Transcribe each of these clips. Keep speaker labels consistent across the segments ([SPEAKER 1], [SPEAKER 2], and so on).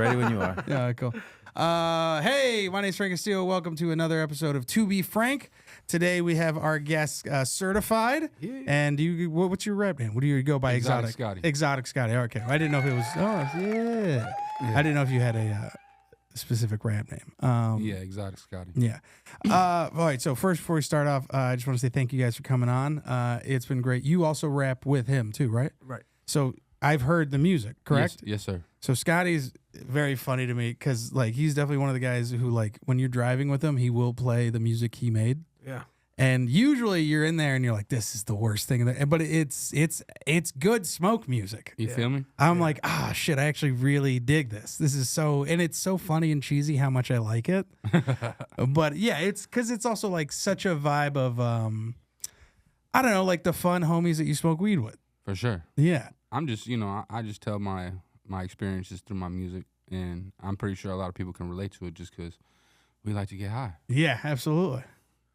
[SPEAKER 1] Ready when you are.
[SPEAKER 2] Yeah, cool. Hey, my name's Frank Castillo. Welcome to another episode of To Be Frank. Today we have our guest, Certified.
[SPEAKER 3] Yeah.
[SPEAKER 2] And what's your rap name? What do you go by?
[SPEAKER 4] Exotic Scotty.
[SPEAKER 2] Exotic Scotty. Okay. I didn't know if it was. Oh, yeah. I didn't know if you had a specific rap name.
[SPEAKER 4] Yeah, Exotic Scotty.
[SPEAKER 2] Yeah. All right. So first, before we start off, I just want to say thank you guys for coming on. It's been great. You also rap with him too, right?
[SPEAKER 3] Right.
[SPEAKER 2] So I've heard the music, correct?
[SPEAKER 4] Yes, sir.
[SPEAKER 2] So Scotty's very funny to me because like he's definitely one of the guys who like when you're driving with him, he will play the music he made.
[SPEAKER 3] Yeah.
[SPEAKER 2] And usually you're in there and you're like, this is the worst thing. But it's good smoke music.
[SPEAKER 4] You feel me?
[SPEAKER 2] I'm like, shit, I actually really dig this. This is and it's so funny and cheesy how much I like it. But yeah, it's because it's also like such a vibe of, I don't know, like the fun homies that you smoke weed with.
[SPEAKER 4] For sure.
[SPEAKER 2] Yeah.
[SPEAKER 4] I'm just, I just tell my experiences through my music, and I'm pretty sure a lot of people can relate to it just because we like to get high.
[SPEAKER 2] Yeah, absolutely.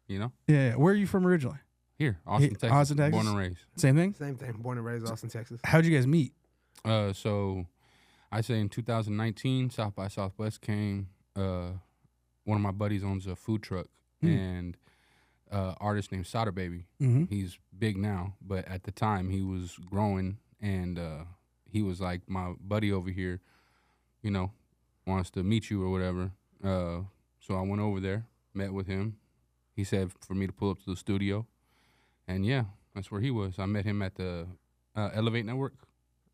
[SPEAKER 4] You know?
[SPEAKER 2] Yeah. Where are you from originally?
[SPEAKER 4] Here, Austin, Texas.
[SPEAKER 2] Austin, Texas?
[SPEAKER 4] Born and raised.
[SPEAKER 2] Same thing?
[SPEAKER 3] Same thing. Born and raised Austin, Texas.
[SPEAKER 2] How'd you guys meet?
[SPEAKER 4] So I say in 2019, South by Southwest came. One of my buddies owns a food truck, and artist named Soda Baby.
[SPEAKER 2] Mm-hmm.
[SPEAKER 4] He's big now, but at the time he was growing, and he was like, my buddy over here, wants to meet you or whatever. So I went over there, met with him. He said for me to pull up to the studio, and yeah, that's where he was. I met him at the Elevate Network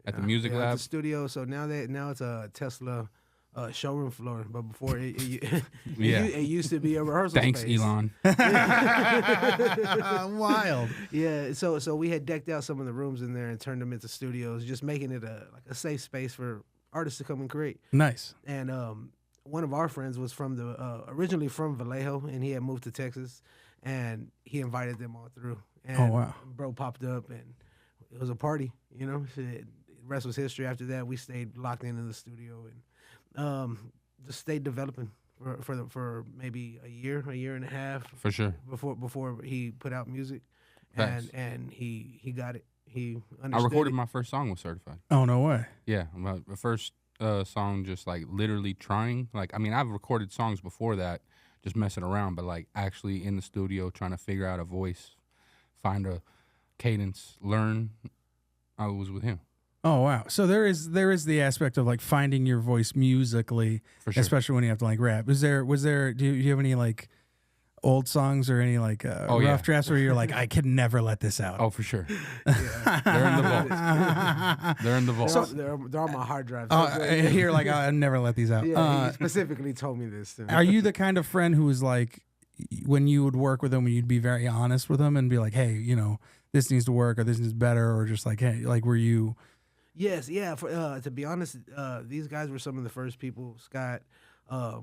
[SPEAKER 4] at the Music Lab.
[SPEAKER 3] At the studio. So now it's a Tesla showroom floor, but before it used to be a rehearsal
[SPEAKER 4] Thanks,
[SPEAKER 3] space.
[SPEAKER 4] Elon.
[SPEAKER 2] Wild.
[SPEAKER 3] Yeah. So we had decked out some of the rooms in there and turned them into studios, just making it a safe space for artists to come and create.
[SPEAKER 2] Nice.
[SPEAKER 3] And one of our friends was from originally from Vallejo, and he had moved to Texas, and he invited them all through. And
[SPEAKER 2] Oh, wow.
[SPEAKER 3] Bro popped up, and it was a party. Shit, the rest was history. After that, we stayed locked in the studio and just stayed developing for maybe a year and a half.
[SPEAKER 4] For sure.
[SPEAKER 3] Before he put out music,
[SPEAKER 4] Facts.
[SPEAKER 3] and he got it. He
[SPEAKER 4] I
[SPEAKER 3] understood
[SPEAKER 4] recorded
[SPEAKER 3] it.
[SPEAKER 4] my first song with Certified.
[SPEAKER 2] Oh, no way.
[SPEAKER 4] Yeah, my first song, just like literally trying. Like, I mean, I've recorded songs before that, just messing around, but like actually in the studio trying to figure out a voice, find a cadence, learn. I was with him.
[SPEAKER 2] Oh, wow. So there is the aspect of like finding your voice musically,
[SPEAKER 4] For sure.
[SPEAKER 2] especially when you have to like rap. Do you have any like old songs or any like rough drafts where you're like, I can never let this out?
[SPEAKER 4] Oh, for sure. They're in the vault. They're in the vault.
[SPEAKER 3] So they're on my hard drive.
[SPEAKER 2] Here, like, I'll never let these out.
[SPEAKER 3] Yeah, he specifically told me this.
[SPEAKER 2] Are you the kind of friend who is like, when you would work with them, you'd be very honest with them and be like, hey, this needs to work or this needs better, or just like, hey, like, were you?
[SPEAKER 3] Yes, yeah. To be honest, these guys were some of the first people, Scott, a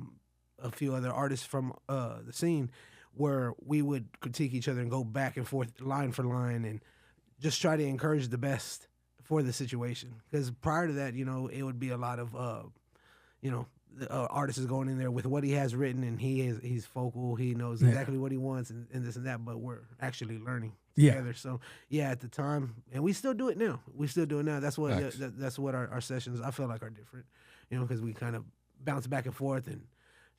[SPEAKER 3] few other artists from the scene, where we would critique each other and go back and forth line for line and just try to encourage the best for the situation. Because prior to that, it would be a lot of, the artist is going in there with what he has written, and he's vocal, he knows exactly what he wants and this and that, but we're actually learning together. So yeah, at the time, and we still do it now. That's what that's what our sessions, I feel like, are different, because we kind of bounce back and forth and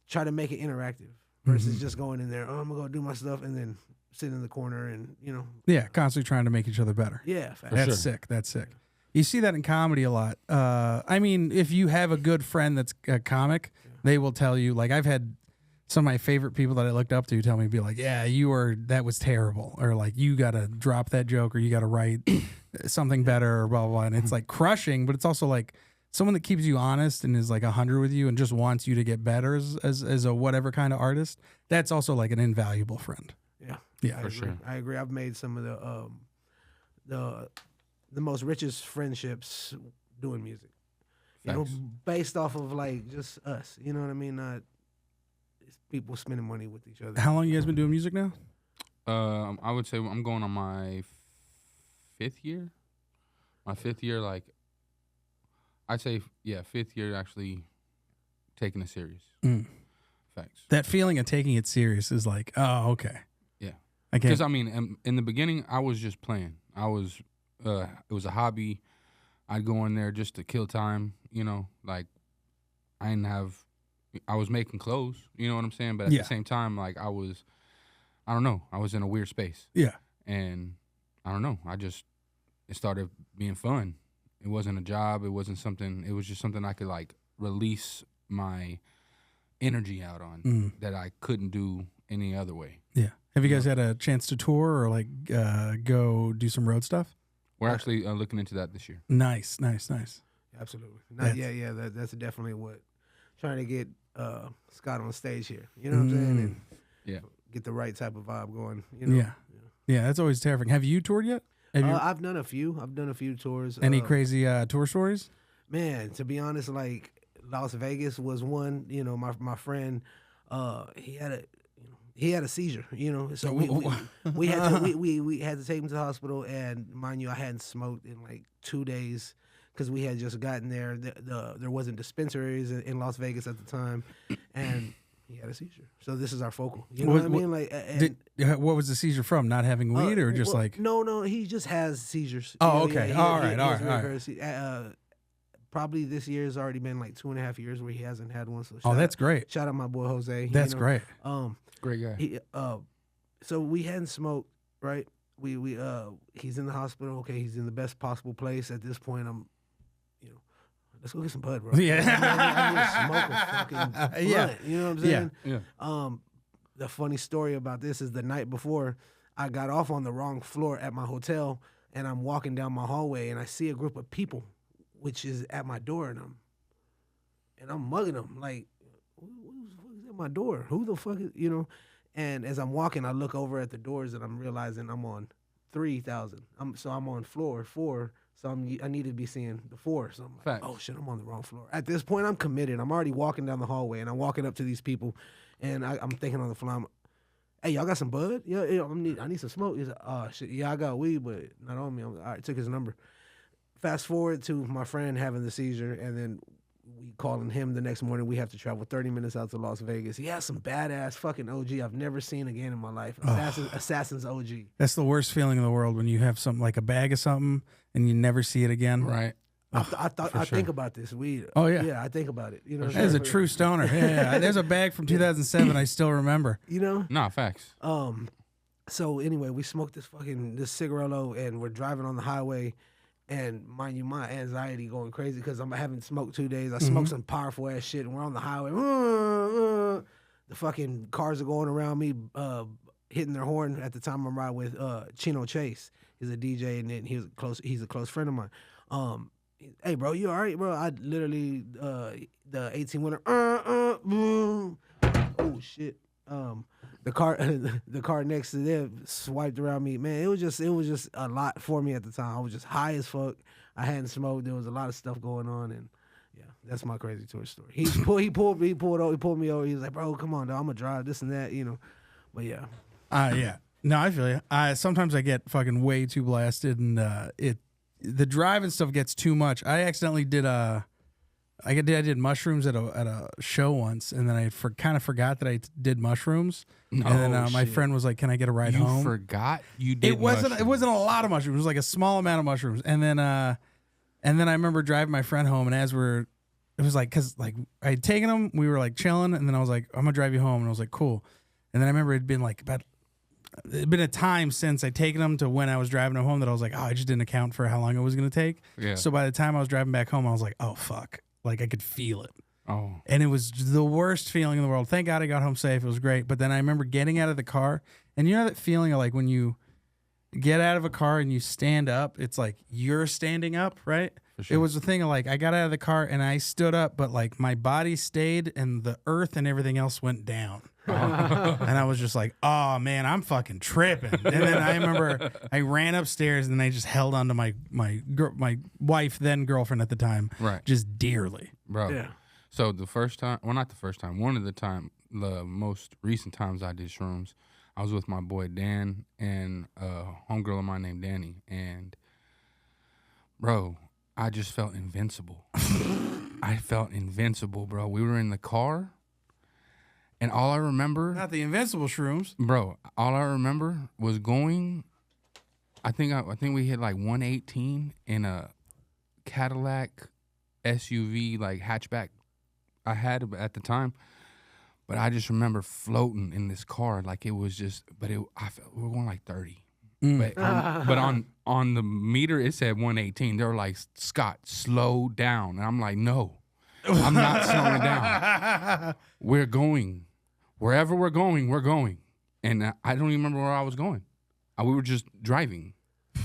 [SPEAKER 3] try to make it interactive versus just going in there, I'm gonna go do my stuff and then sit in the corner and
[SPEAKER 2] Yeah, constantly trying to make each other better.
[SPEAKER 3] Yeah,
[SPEAKER 2] That's sick. That's sick. You see that in comedy a lot. I mean, if you have a good friend that's a comic, they will tell you. Like, I've had some of my favorite people that I looked up to tell me, be like, yeah, that was terrible. Or like, you got to drop that joke, or you got to write something better, or blah, blah, blah. And it's like crushing, but it's also like someone that keeps you honest and is like 100 with you and just wants you to get better as a whatever kind of artist. That's also like an invaluable friend. Yeah.
[SPEAKER 4] For sure.
[SPEAKER 3] I agree. I've made some of the most richest friendships doing music, based off of like just us. You know what I mean? Not people spending money with each other.
[SPEAKER 2] How long you guys been doing music now?
[SPEAKER 4] I would say I'm going on my fifth year. My fifth year, like, I'd say, fifth year actually taking it serious. Facts.
[SPEAKER 2] That feeling of taking it serious is like, oh, okay.
[SPEAKER 4] Yeah.
[SPEAKER 2] Because
[SPEAKER 4] I mean, in the beginning, I was just playing. It was a hobby. I'd go in there just to kill time, like I was making clothes, you know what I'm saying? But at the same time, like I don't know, I was in a weird space.
[SPEAKER 2] Yeah.
[SPEAKER 4] And I don't know, it started being fun. It wasn't a job. It wasn't something, it was just something I could like release my energy out on that I couldn't do any other way.
[SPEAKER 2] Yeah. Have you guys had a chance to tour or like go do some road stuff?
[SPEAKER 4] We're actually looking into that this year.
[SPEAKER 2] Nice.
[SPEAKER 3] Absolutely. That's definitely what trying to get Scott on stage here. You know what I'm saying? And get the right type of vibe going. You know?
[SPEAKER 2] Yeah. That's always terrifying. Have you toured yet?
[SPEAKER 3] I've done a few. I've done a few tours.
[SPEAKER 2] Any crazy tour stories?
[SPEAKER 3] Man, to be honest, like Las Vegas was one. You know, my friend, he had a seizure. You know, so we had to take him to the hospital. And mind you, I hadn't smoked in like 2 days because we had just gotten there. There wasn't dispensaries in Las Vegas at the time, and he had a seizure. So this is our focal. You know what I mean? Like,
[SPEAKER 2] what was the seizure from? Not having weed, or just like?
[SPEAKER 3] No, he just has seizures.
[SPEAKER 2] Oh, okay. All right.
[SPEAKER 3] Probably this year has already been like 2.5 years where he hasn't had one. So
[SPEAKER 2] that's great.
[SPEAKER 3] Shout out my boy Jose.
[SPEAKER 2] That's great.
[SPEAKER 4] Great guy.
[SPEAKER 3] So we hadn't smoked, right? He's in the hospital. Okay, he's in the best possible place at this point. Let's go get some bud, bro.
[SPEAKER 2] Yeah.
[SPEAKER 3] I need to smoke a fucking blunt. You know what I'm saying?
[SPEAKER 4] Yeah.
[SPEAKER 3] The funny story about this is the night before, I got off on the wrong floor at my hotel, and I'm walking down my hallway, and I see a group of people, which is at my door, and I'm mugging them like, who the fuck is at my door? Who the fuck is, you know? And as I'm walking, I look over at the doors, and I'm realizing I'm on 3,000. I'm on floor 4. So I need to be seeing the 4. So I'm like,
[SPEAKER 4] Facts.
[SPEAKER 3] oh shit, I'm on the wrong floor. At this point, I'm committed. I'm already walking down the hallway, and I'm walking up to these people, and I'm thinking on the fly, hey, y'all got some bud? Yeah, I need some smoke. He's like, oh shit, yeah, I got weed, but not on me. All right, took his number. Fast forward to my friend having the seizure, and then we calling him the next morning. We have to travel 30 minutes out to Las Vegas. He has some badass fucking OG I've never seen again in my life. Assassin's OG.
[SPEAKER 2] That's the worst feeling in the world when you have something like a bag of something and you never see it again.
[SPEAKER 4] Right.
[SPEAKER 3] I think about this weed.
[SPEAKER 2] Oh yeah.
[SPEAKER 3] Yeah, I think about it. You know,
[SPEAKER 2] that is a true stoner. Yeah. There's a bag from 2007 I still remember.
[SPEAKER 3] You know?
[SPEAKER 4] Nah, facts.
[SPEAKER 3] So anyway, we smoked this cigarillo, and we're driving on the highway. And mind you, my anxiety going crazy because I haven't smoked 2 days. I smoked some powerful ass shit, and we're on the highway. The fucking cars are going around me, hitting their horn. At the time, I'm riding with Chino Chase. He's a DJ, and then he's a close friend of mine. Hey, bro, you all right, bro? I literally the 18 wheeler. Oh shit. The car next to them swiped around me. Man, it was just a lot for me at the time. I was just high as fuck. I hadn't smoked. There was a lot of stuff going on, and yeah, that's my crazy tour story. He pulled me over. He was like, "Bro, come on, dog. I'm gonna drive this and that, you know." But yeah.
[SPEAKER 2] Yeah. No, I feel you. Sometimes I get fucking way too blasted, and the driving stuff gets too much. I accidentally did I did mushrooms at a show once, and then I kind of forgot that I did mushrooms. And then my friend was like, "Can I get a ride home?"
[SPEAKER 4] You forgot you did.
[SPEAKER 2] It wasn't a lot of mushrooms. It was like a small amount of mushrooms. And then I remember driving my friend home, and it was like, cause like I had taken them, we were like chilling, and then I was like, "I'm gonna drive you home," and I was like, "Cool." And then I remember it'd been a time since I'd taken them to when I was driving them home that I was like, "Oh, I just didn't account for how long it was gonna take."
[SPEAKER 4] Yeah.
[SPEAKER 2] So by the time I was driving back home, I was like, "Oh fuck." Like I could feel it.
[SPEAKER 4] Oh.
[SPEAKER 2] And it was the worst feeling in the world. Thank God I got home safe. It was great. But then I remember getting out of the car, and you know that feeling of like when you get out of a car and you stand up, it's like you're standing up, right?
[SPEAKER 4] For sure.
[SPEAKER 2] It was a thing of like I got out of the car and I stood up, but like my body stayed and the earth and everything else went down. And I was just like, oh man, I'm fucking tripping. And then I remember I ran upstairs and then I just held onto my wife, then girlfriend at the time,
[SPEAKER 4] right,
[SPEAKER 2] just dearly,
[SPEAKER 4] bro.
[SPEAKER 3] Yeah.
[SPEAKER 4] So the first time, well, not the first time, one of the most recent times I did shrooms, I was with my boy Dan and a homegirl of mine named Danny, and bro, I just felt invincible. I felt invincible, bro. We were in the car. And all I remember...
[SPEAKER 2] Not the invincible shrooms.
[SPEAKER 4] Bro, all I remember was going... I think we hit like 118 in a Cadillac SUV, like hatchback I had at the time. But I just remember floating in this car like it was just. But I felt we were going like 30. But on the meter it said 118. They were like, Scott, slow down, and I'm like, no, I'm not slowing down. We're going wherever we're going, and I don't even remember where I was going. We were just driving.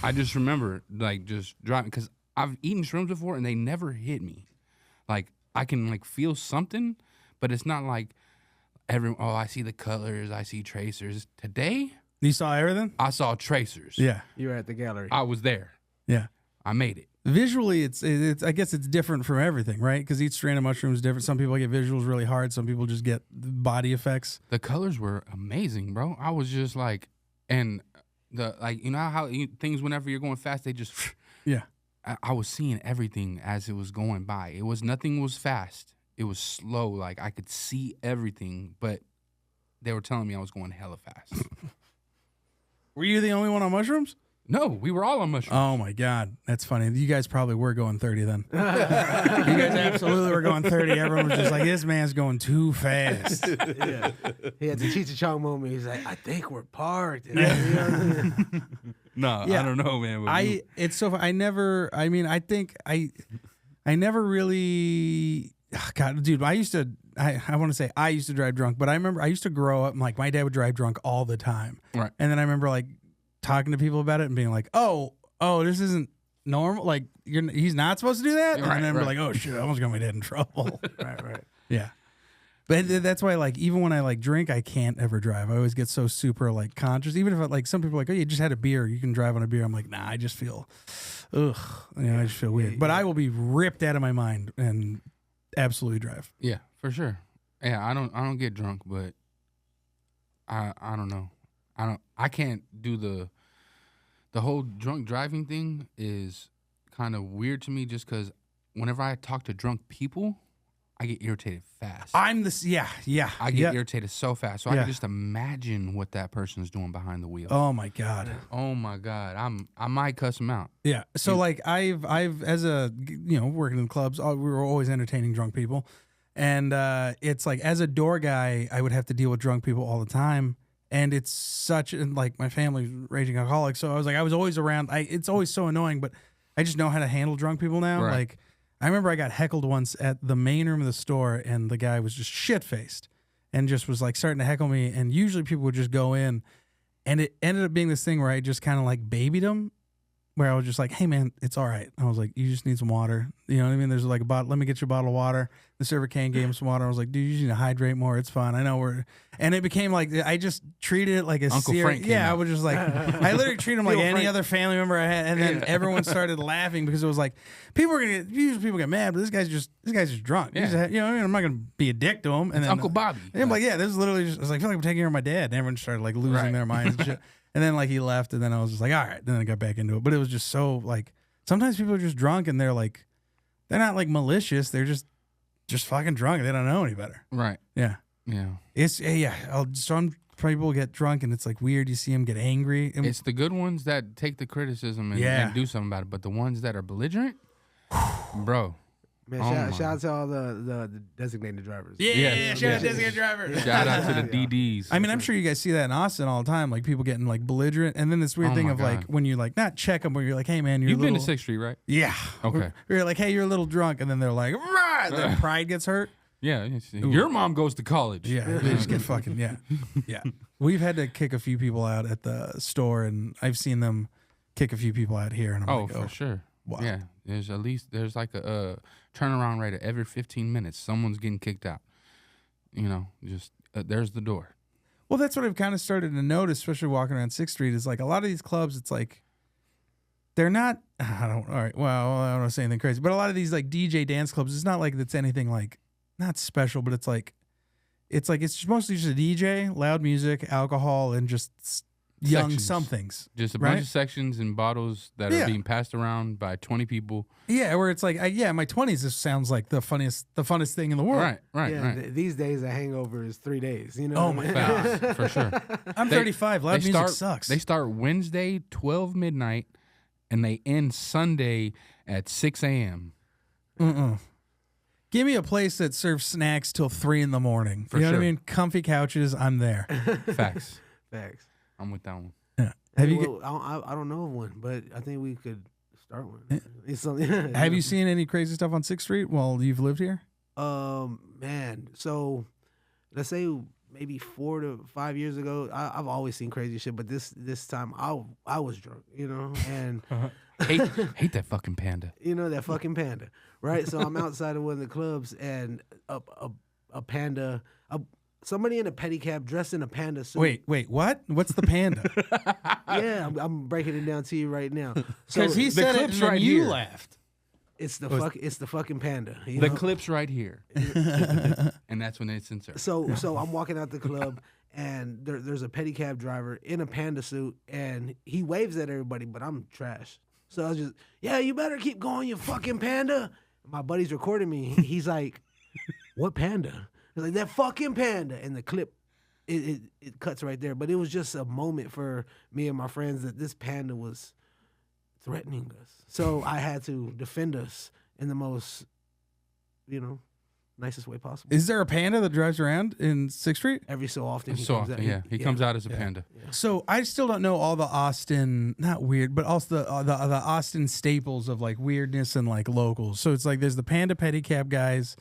[SPEAKER 4] I just remember like just driving because I've eaten shrooms before and they never hit me. Like I can like feel something, but it's not like I see the colors, I see tracers. Today.
[SPEAKER 2] You saw everything?
[SPEAKER 4] I saw tracers.
[SPEAKER 2] Yeah.
[SPEAKER 3] You were at the gallery.
[SPEAKER 4] I was there.
[SPEAKER 2] Yeah.
[SPEAKER 4] I made it.
[SPEAKER 2] Visually, it's I guess it's different from everything, right? Because each strand of mushroom is different. Some people get visuals really hard. Some people just get body effects.
[SPEAKER 4] The colors were amazing, bro. I was just like, and you know how things whenever you're going fast, they just
[SPEAKER 2] yeah.
[SPEAKER 4] I was seeing everything as it was going by. Nothing was fast. It was slow. Like I could see everything, but they were telling me I was going hella fast.
[SPEAKER 2] Were you the only one on mushrooms?
[SPEAKER 4] No, we were all on mushrooms.
[SPEAKER 2] Oh my God, that's funny. You guys probably were going 30 then. You guys absolutely were going 30. Everyone was just like, this man's going too fast.
[SPEAKER 3] Yeah. He had the Cheech and Chong moment. He's like, I think we're parked.
[SPEAKER 4] No,
[SPEAKER 2] Yeah.
[SPEAKER 4] I don't know, man.
[SPEAKER 2] It's so I never really God, dude, I used to drive drunk, but I remember I used to grow up and like my dad would drive drunk all the time.
[SPEAKER 4] Right.
[SPEAKER 2] And then I remember like talking to people about it and being like, oh, this isn't normal. Like he's not supposed to do that. And then we're like, oh shit, I almost got my dad in trouble.
[SPEAKER 3] Right.
[SPEAKER 2] Yeah. But that's why, like, even when I like drink, I can't ever drive. I always get so super like conscious. Even if like some people are like, oh, you just had a beer, you can drive on a beer. I'm like, nah, I just feel, I just feel weird. But I will be ripped out of my mind and absolutely drive.
[SPEAKER 4] Yeah, for sure. Yeah, I don't get drunk, but I don't know. I can't do the whole drunk driving thing is kind of weird to me just because whenever I talk to drunk people, I get irritated fast.
[SPEAKER 2] I get
[SPEAKER 4] irritated so fast. So I can just imagine what that person's doing behind the wheel.
[SPEAKER 2] Oh my God.
[SPEAKER 4] Oh my God. I might cuss them out.
[SPEAKER 2] Yeah. So like I've as a working in clubs, we were always entertaining drunk people. And it's like as a door guy, I would have to deal with drunk people all the time. And it's such like my family's raging alcoholics. So I was always around. It's always so annoying, but I just know how to handle drunk people now.
[SPEAKER 4] Right.
[SPEAKER 2] Like I remember I got heckled once at the main room of the store and the guy was just shit-faced and just was like starting to heckle me. And usually people would just go in and it ended up being this thing where I just kind of like babied him, where I was just like, hey man, it's all right. I was like, you just need some water. You know what I mean? There's like a bottle, let me get you a bottle of water. The server gave him some water. I was like, dude, you just need to hydrate more. It's fine. I know and it became like, I just treated it like a
[SPEAKER 4] Uncle Frank.
[SPEAKER 2] Yeah, I was just like, I literally treated him like any other family member I had. And then everyone started laughing because it was like, usually people get mad, but this guy's just drunk.
[SPEAKER 4] Yeah.
[SPEAKER 2] I'm not going to be a dick to him. And then
[SPEAKER 4] Uncle Bobby.
[SPEAKER 2] And I'm like, yeah, this is literally just, I was like, I feel like I'm taking care of my dad. And everyone started like losing their minds and shit. And then like he left and then I was just like, all right. Then I got back into it. But it was just so like, sometimes people are just drunk and they're not like malicious. They're just fucking drunk. They don't know any better.
[SPEAKER 4] Right.
[SPEAKER 2] Yeah.
[SPEAKER 4] Yeah.
[SPEAKER 2] Some people get drunk and it's like weird. You see them get angry.
[SPEAKER 4] It's the good ones that take the criticism and do something about it. But the ones that are belligerent, bro.
[SPEAKER 3] Man, shout out to all the designated drivers.
[SPEAKER 2] Yeah, shout out to designated drivers.
[SPEAKER 4] Shout out to the DDs.
[SPEAKER 2] I mean, I'm sure you guys see that in Austin all the time, like people getting like belligerent, and then this weird thing of like when you like not check them, where you're like, hey man,
[SPEAKER 4] you've been to 6th Street, right?
[SPEAKER 2] Yeah.
[SPEAKER 4] Okay.
[SPEAKER 2] You're like, hey, you're a little drunk, and then they're like, right, their pride gets hurt.
[SPEAKER 4] Yeah. Your mom goes to college.
[SPEAKER 2] Yeah, they just get fucking yeah. We've had to kick a few people out at the store, and I've seen them kick a few people out here, and I'm like,
[SPEAKER 4] for sure.
[SPEAKER 2] Wow.
[SPEAKER 4] Yeah, there's like a turnaround rate of every 15 minutes. Someone's getting kicked out. Just there's the door.
[SPEAKER 2] Well, that's what I've kind of started to notice, especially walking around 6th Street, is like a lot of these clubs, it's like they're not. I don't want to say anything crazy, but a lot of these like DJ dance clubs, it's not like it's anything like not special, but it's just mostly just a DJ, loud music, alcohol, and just young
[SPEAKER 4] sections.
[SPEAKER 2] Somethings.
[SPEAKER 4] Just a bunch of sections and bottles that are being passed around by 20 people.
[SPEAKER 2] Yeah, where it's like, in my 20s, this sounds like the funnest thing in the world.
[SPEAKER 4] Right.
[SPEAKER 3] These days, a hangover is 3 days.
[SPEAKER 2] Oh my God,
[SPEAKER 4] for sure.
[SPEAKER 2] I'm 35. Loud music sucks.
[SPEAKER 4] They start Wednesday 12 midnight, and they end Sunday at 6 a.m.
[SPEAKER 2] Give Give me a place that serves snacks till 3 a.m.
[SPEAKER 4] For
[SPEAKER 2] you know what I
[SPEAKER 4] sure.
[SPEAKER 2] mean? Comfy couches, I'm there.
[SPEAKER 4] Facts.
[SPEAKER 3] Facts.
[SPEAKER 4] I'm with that one.
[SPEAKER 2] Yeah. Have you
[SPEAKER 3] Well, I don't know of one, but I think we could start one. It's something.
[SPEAKER 2] have you seen any crazy stuff on 6th Street while you've lived here?
[SPEAKER 3] Man. So let's say maybe 4 to 5 years ago, I've always seen crazy shit, but this time I was drunk, you know, and
[SPEAKER 4] hate that fucking panda.
[SPEAKER 3] you know that fucking panda, right? So I'm outside of one of the clubs, and a panda, somebody in a pedicab dressed in a panda suit.
[SPEAKER 2] Wait, what? What's the panda?
[SPEAKER 3] Yeah, I'm breaking it down to you right now. So
[SPEAKER 2] Because he said it
[SPEAKER 4] clip's
[SPEAKER 2] and then
[SPEAKER 4] right
[SPEAKER 2] you
[SPEAKER 4] here.
[SPEAKER 2] laughed.
[SPEAKER 3] it's the fucking panda. You
[SPEAKER 4] The
[SPEAKER 3] know?
[SPEAKER 4] clip's right here. And that's when it's inserted.
[SPEAKER 3] So I'm walking out the club, and there's a pedicab driver in a panda suit, and he waves at everybody, but I'm trash. So I was just, yeah, you better keep going, you fucking panda. My buddy's recording me. He's like, what panda? He's like, that fucking panda. And the clip, it cuts right there. But it was just a moment for me and my friends that this panda was threatening us. So I had to defend us in the most, nicest way possible.
[SPEAKER 2] Is there a panda that drives around in 6th Street?
[SPEAKER 3] Every so often,
[SPEAKER 4] So often, yeah. He comes out as a panda.
[SPEAKER 2] So I still don't know all the Austin, not weird, but also the Austin staples of like weirdness and like locals. So it's like there's the panda pedicab guys.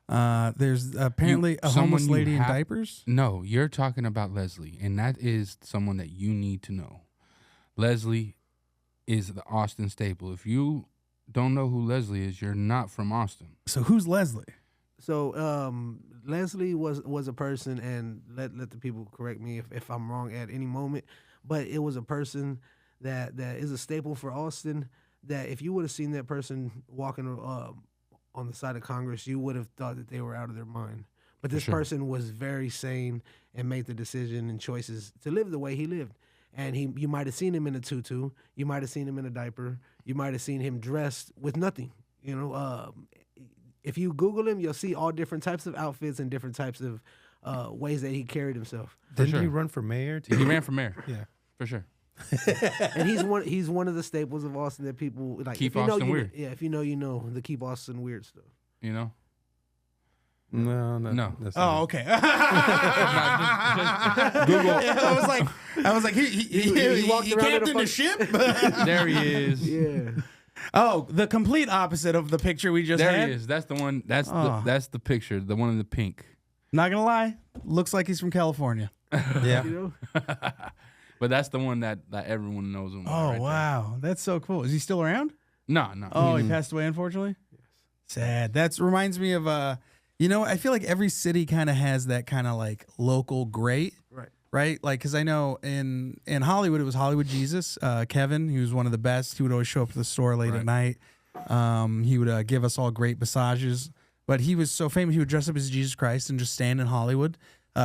[SPEAKER 2] There's apparently a
[SPEAKER 4] someone
[SPEAKER 2] homeless
[SPEAKER 4] you
[SPEAKER 2] lady in
[SPEAKER 4] have-
[SPEAKER 2] diapers.
[SPEAKER 4] No, you're talking about Leslie, and that is someone that you need to know. Leslie is the Austin staple. If you don't know who Leslie is, you're not from Austin.
[SPEAKER 2] So who's Leslie?
[SPEAKER 3] So Leslie was a person, and let the people correct me if I'm wrong at any moment, but it was a person that is a staple for Austin, that if you would have seen that person walking on the side of Congress, you would have thought that they were out of their mind. But this
[SPEAKER 4] sure.
[SPEAKER 3] person was very sane and made the decision and choices to live the way he lived. And you might have seen him in a tutu, you might have seen him in a diaper, you might have seen him dressed with nothing, if you Google him, you'll see all different types of outfits and different types of ways that he carried himself.
[SPEAKER 1] Didn't
[SPEAKER 4] sure.
[SPEAKER 1] he run for mayor too?
[SPEAKER 4] He ran for mayor.
[SPEAKER 1] Yeah.
[SPEAKER 4] For sure.
[SPEAKER 3] And he's one of the staples of Austin that people like.
[SPEAKER 4] Keep
[SPEAKER 3] if you know,
[SPEAKER 4] Austin
[SPEAKER 3] you
[SPEAKER 4] weird.
[SPEAKER 3] Know, yeah, if you know, the keep Austin weird stuff.
[SPEAKER 4] You know?
[SPEAKER 1] No. That's not it.
[SPEAKER 2] Okay.
[SPEAKER 4] Google.
[SPEAKER 2] I was like, he
[SPEAKER 3] walked around in a
[SPEAKER 2] captained the ship.
[SPEAKER 4] There he is.
[SPEAKER 3] Yeah.
[SPEAKER 2] Oh, the complete opposite of the picture we just
[SPEAKER 4] There
[SPEAKER 2] had.
[SPEAKER 4] he is. That's the one. That's
[SPEAKER 2] Oh.
[SPEAKER 4] that's the picture. The one in the pink.
[SPEAKER 2] Not gonna lie, looks like he's from California.
[SPEAKER 1] Yeah.
[SPEAKER 3] You know.
[SPEAKER 4] But that's the one that everyone knows him. by
[SPEAKER 2] Oh
[SPEAKER 4] right there.
[SPEAKER 2] wow, that's so cool. Is he still around?
[SPEAKER 4] No.
[SPEAKER 2] Oh, he passed away, unfortunately. Yes. Sad. That reminds me of I feel like every city kind of has that kind of like local great, right? Like, because I know in Hollywood it was Hollywood Jesus, Kevin. He was one of the best. He would always show up at the store late at night. He would give us all great massages. But he was so famous. He would dress up as Jesus Christ and just stand in Hollywood.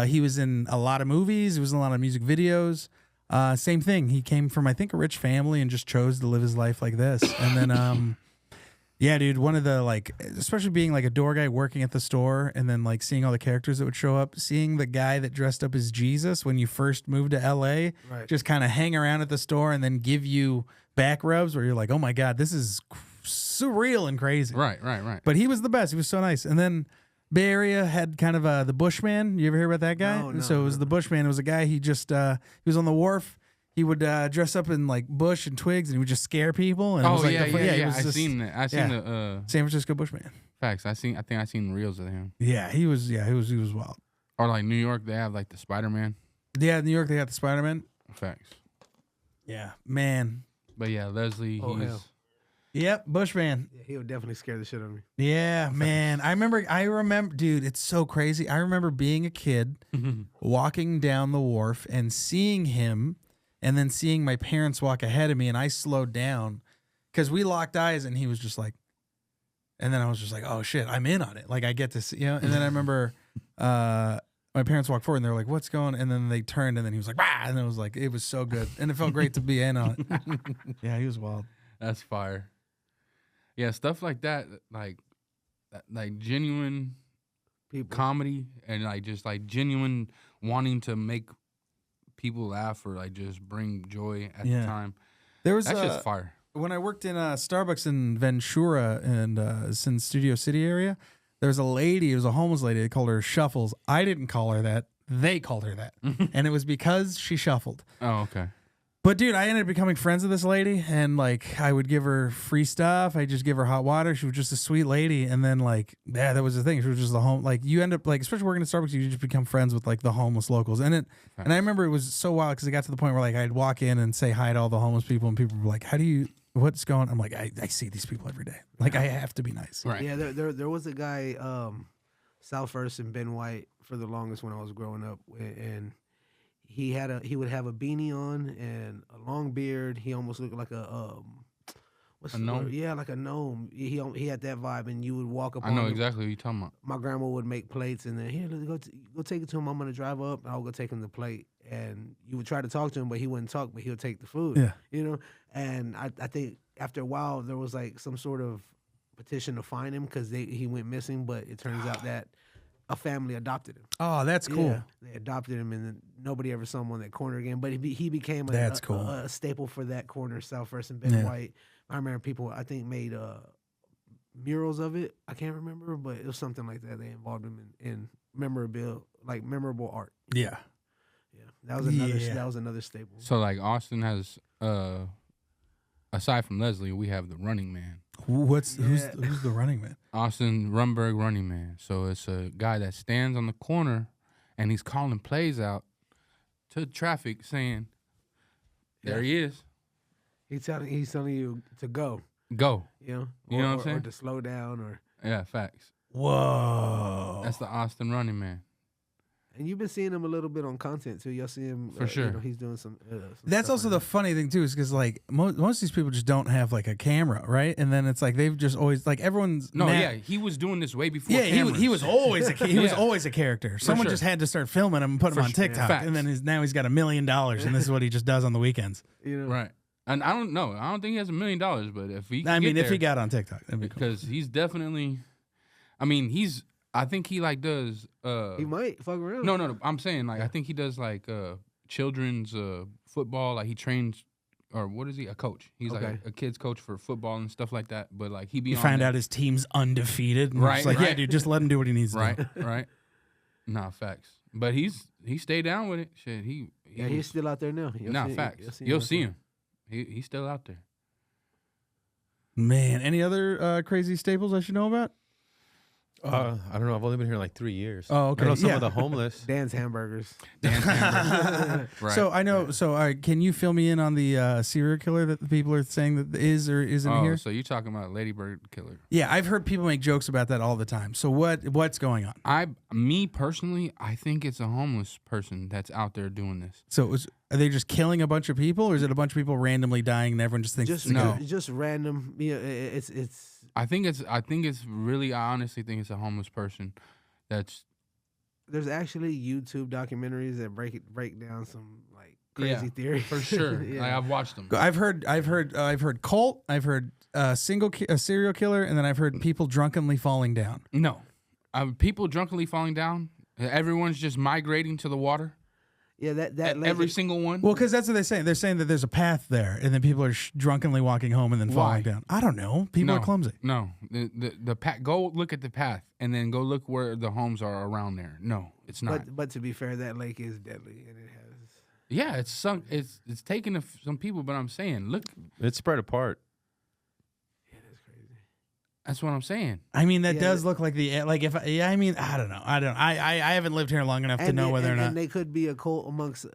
[SPEAKER 2] He was in a lot of movies. He was in a lot of music videos. Same thing. He came from, I think, a rich family and just chose to live his life like this. And then, yeah, dude, one of the, like, especially being like a door guy working at the store and then like seeing all the characters that would show up, seeing the guy that dressed up as Jesus when you first moved to LA, just kind of hang around at the store and then give you back rubs where you're like, oh my God, this is surreal and crazy.
[SPEAKER 4] Right.
[SPEAKER 2] But he was the best. He was so nice. And then Bay Area had kind of the Bushman. You ever hear about that guy?
[SPEAKER 3] No,
[SPEAKER 2] So it was the Bushman. It was a guy. He just he was on the wharf. He would dress up in like bush and twigs, and he would just scare people. And it was like
[SPEAKER 4] yeah.
[SPEAKER 2] it was
[SPEAKER 4] I
[SPEAKER 2] just
[SPEAKER 4] seen that. I seen the
[SPEAKER 2] San Francisco Bushman.
[SPEAKER 4] facts. I think I seen reels of him.
[SPEAKER 2] Yeah, he was wild.
[SPEAKER 4] Or like New York, they have like the Spider-Man.
[SPEAKER 2] Yeah, in New York they got the Spider-Man.
[SPEAKER 4] Facts.
[SPEAKER 2] Yeah, man.
[SPEAKER 4] But yeah, Leslie,
[SPEAKER 3] Oh,
[SPEAKER 4] he's
[SPEAKER 3] hell.
[SPEAKER 2] Yep, Bushman.
[SPEAKER 3] Yeah, he would definitely scare the shit out of me.
[SPEAKER 2] Yeah, man. I remember, dude, it's so crazy. I remember being a kid, walking down the wharf and seeing him, and then seeing my parents walk ahead of me, and I slowed down because we locked eyes, and he was just like, and then I was just like, oh shit, I'm in on it. Like I get to see, And then I remember my parents walked forward, and they were like, what's going? And then they turned, and then he was like, rah, and it was like, it was so good, and it felt great to be in on it. Yeah, he was wild.
[SPEAKER 4] that's fire. Yeah, stuff like that, like genuine
[SPEAKER 3] People.
[SPEAKER 4] comedy and like just like genuine wanting to make people laugh or like just bring joy at the time.
[SPEAKER 2] There was
[SPEAKER 4] That's just fire.
[SPEAKER 2] When I worked in Starbucks in Ventura and in Studio City area, There was a lady, it was a homeless lady. They called her Shuffles. I didn't call her that. They called her that. And it was because she shuffled.
[SPEAKER 4] Oh, okay.
[SPEAKER 2] But dude, I ended up becoming friends with this lady, and like I would give her free stuff. I just give her hot water. She was just a sweet lady, and then like that was the thing. She was just the home. Like you end up like, especially working at Starbucks, you just become friends with like the homeless locals. And I remember it was so wild because it got to the point where like I'd walk in and say hi to all the homeless people, and people were like, what's going on? I'm like, I see these people every day. Like I have to be nice.
[SPEAKER 4] Right.
[SPEAKER 3] Yeah, there was a guy, South First and Ben White for the longest when I was growing up, and he would have a beanie on and a long beard. He almost looked like a
[SPEAKER 4] gnome?
[SPEAKER 3] Yeah, like a gnome. He had that vibe, and you would walk up.
[SPEAKER 4] I know exactly what you're talking about.
[SPEAKER 3] My grandma would make plates, and then here, go take it to him. I'm gonna drive up, and I'll go take him the plate. And you would try to talk to him, but he wouldn't talk. But he'll take the food.
[SPEAKER 2] Yeah,
[SPEAKER 3] you know. And I think after a while there was like some sort of petition to find him because he went missing. But it turns out that a family adopted him.
[SPEAKER 2] Oh, that's cool.
[SPEAKER 3] Yeah, they adopted him, and then nobody ever saw him on that corner again. But he became a staple for that corner, South First and Ben White. I remember people, I think, made murals of it. I can't remember, but it was something like that. They involved him in memorable art.
[SPEAKER 2] Yeah,
[SPEAKER 3] yeah. That was another staple.
[SPEAKER 4] So like Austin has, aside from Leslie, we have the Running Man.
[SPEAKER 2] Who's the Running Man?
[SPEAKER 4] Austin Rumberg Running Man. So it's a guy that stands on the corner and he's calling plays out to traffic saying, there he is.
[SPEAKER 3] He's telling you to go.
[SPEAKER 4] Go.
[SPEAKER 3] You know
[SPEAKER 4] what I'm saying?
[SPEAKER 3] Or to slow down or.
[SPEAKER 4] Yeah, facts.
[SPEAKER 2] Whoa.
[SPEAKER 4] That's the Austin Running Man.
[SPEAKER 3] And you've been seeing him a little bit on content too. Y'all see him
[SPEAKER 4] for sure.
[SPEAKER 3] He's doing some.
[SPEAKER 2] That's also the funny thing too, is because like most of these people just don't have like a camera, right? And then it's like they've just always like everyone's.
[SPEAKER 4] He was doing this way before.
[SPEAKER 2] Yeah,
[SPEAKER 4] cameras.
[SPEAKER 2] he was always was always a character. Someone
[SPEAKER 4] sure.
[SPEAKER 2] just had to start filming him and put him on TikTok, and then now he's got $1 million, and this is what he just does on the weekends.
[SPEAKER 4] You know? Right. And I don't know. I don't think he has $1 million, but if he,
[SPEAKER 2] if he got on TikTok, that'd be cool.
[SPEAKER 4] Because he's definitely. I mean, I think he like does.
[SPEAKER 3] He might fuck around.
[SPEAKER 4] No. I'm saying like I think he does like children's football. Like he trains, or what is he? A coach. He's like a kid's coach for football and stuff like that. But like he
[SPEAKER 2] find out his team's undefeated. And
[SPEAKER 4] right.
[SPEAKER 2] Yeah, dude, just let him do what he needs to do.
[SPEAKER 4] Right. Nah, facts. But he stayed down with it. Shit,
[SPEAKER 3] he's still out there now.
[SPEAKER 4] Facts. You'll see him. He's still out there.
[SPEAKER 2] Man, any other crazy staples I should know about?
[SPEAKER 1] I don't know. I've only been here like 3 years.
[SPEAKER 2] Oh, okay.
[SPEAKER 1] I know some of the homeless.
[SPEAKER 3] Dan's Hamburgers.
[SPEAKER 4] Right.
[SPEAKER 2] So I know. So can you fill me in on the serial killer that the people are saying that is or isn't here?
[SPEAKER 4] So you're talking about Ladybird Killer?
[SPEAKER 2] Yeah, I've heard people make jokes about that all the time. So what's going on?
[SPEAKER 4] Me personally, I think it's a homeless person that's out there doing this.
[SPEAKER 2] So are they just killing a bunch of people, or is it a bunch of people randomly dying and everyone just thinks
[SPEAKER 3] just random? Yeah, it's.
[SPEAKER 4] I think it's really. I honestly think it's a homeless person.
[SPEAKER 3] There's actually YouTube documentaries that break down some like crazy theories
[SPEAKER 4] for sure. Yeah. Like, I've watched them.
[SPEAKER 2] I've heard cult. I've heard a serial killer, and then I've heard people drunkenly falling down.
[SPEAKER 4] No, people drunkenly falling down. Everyone's just migrating to the water.
[SPEAKER 3] Yeah, that
[SPEAKER 4] every single one.
[SPEAKER 2] Well, because that's what they're saying. They're saying that there's a path there, and then people are drunkenly walking home and then falling down. I don't know. People are clumsy.
[SPEAKER 4] No, the path. Go look at the path, and then go look where the homes are around there. No, it's not.
[SPEAKER 3] But to be fair, that lake is deadly, and it has.
[SPEAKER 4] Yeah, it's sunk. It's taken some people, but I'm saying, look,
[SPEAKER 1] it's spread apart.
[SPEAKER 4] That's what I'm saying.
[SPEAKER 2] I mean, that does look like I mean, I don't know. I haven't lived here long enough to know whether or not.
[SPEAKER 3] And they could be a cult amongst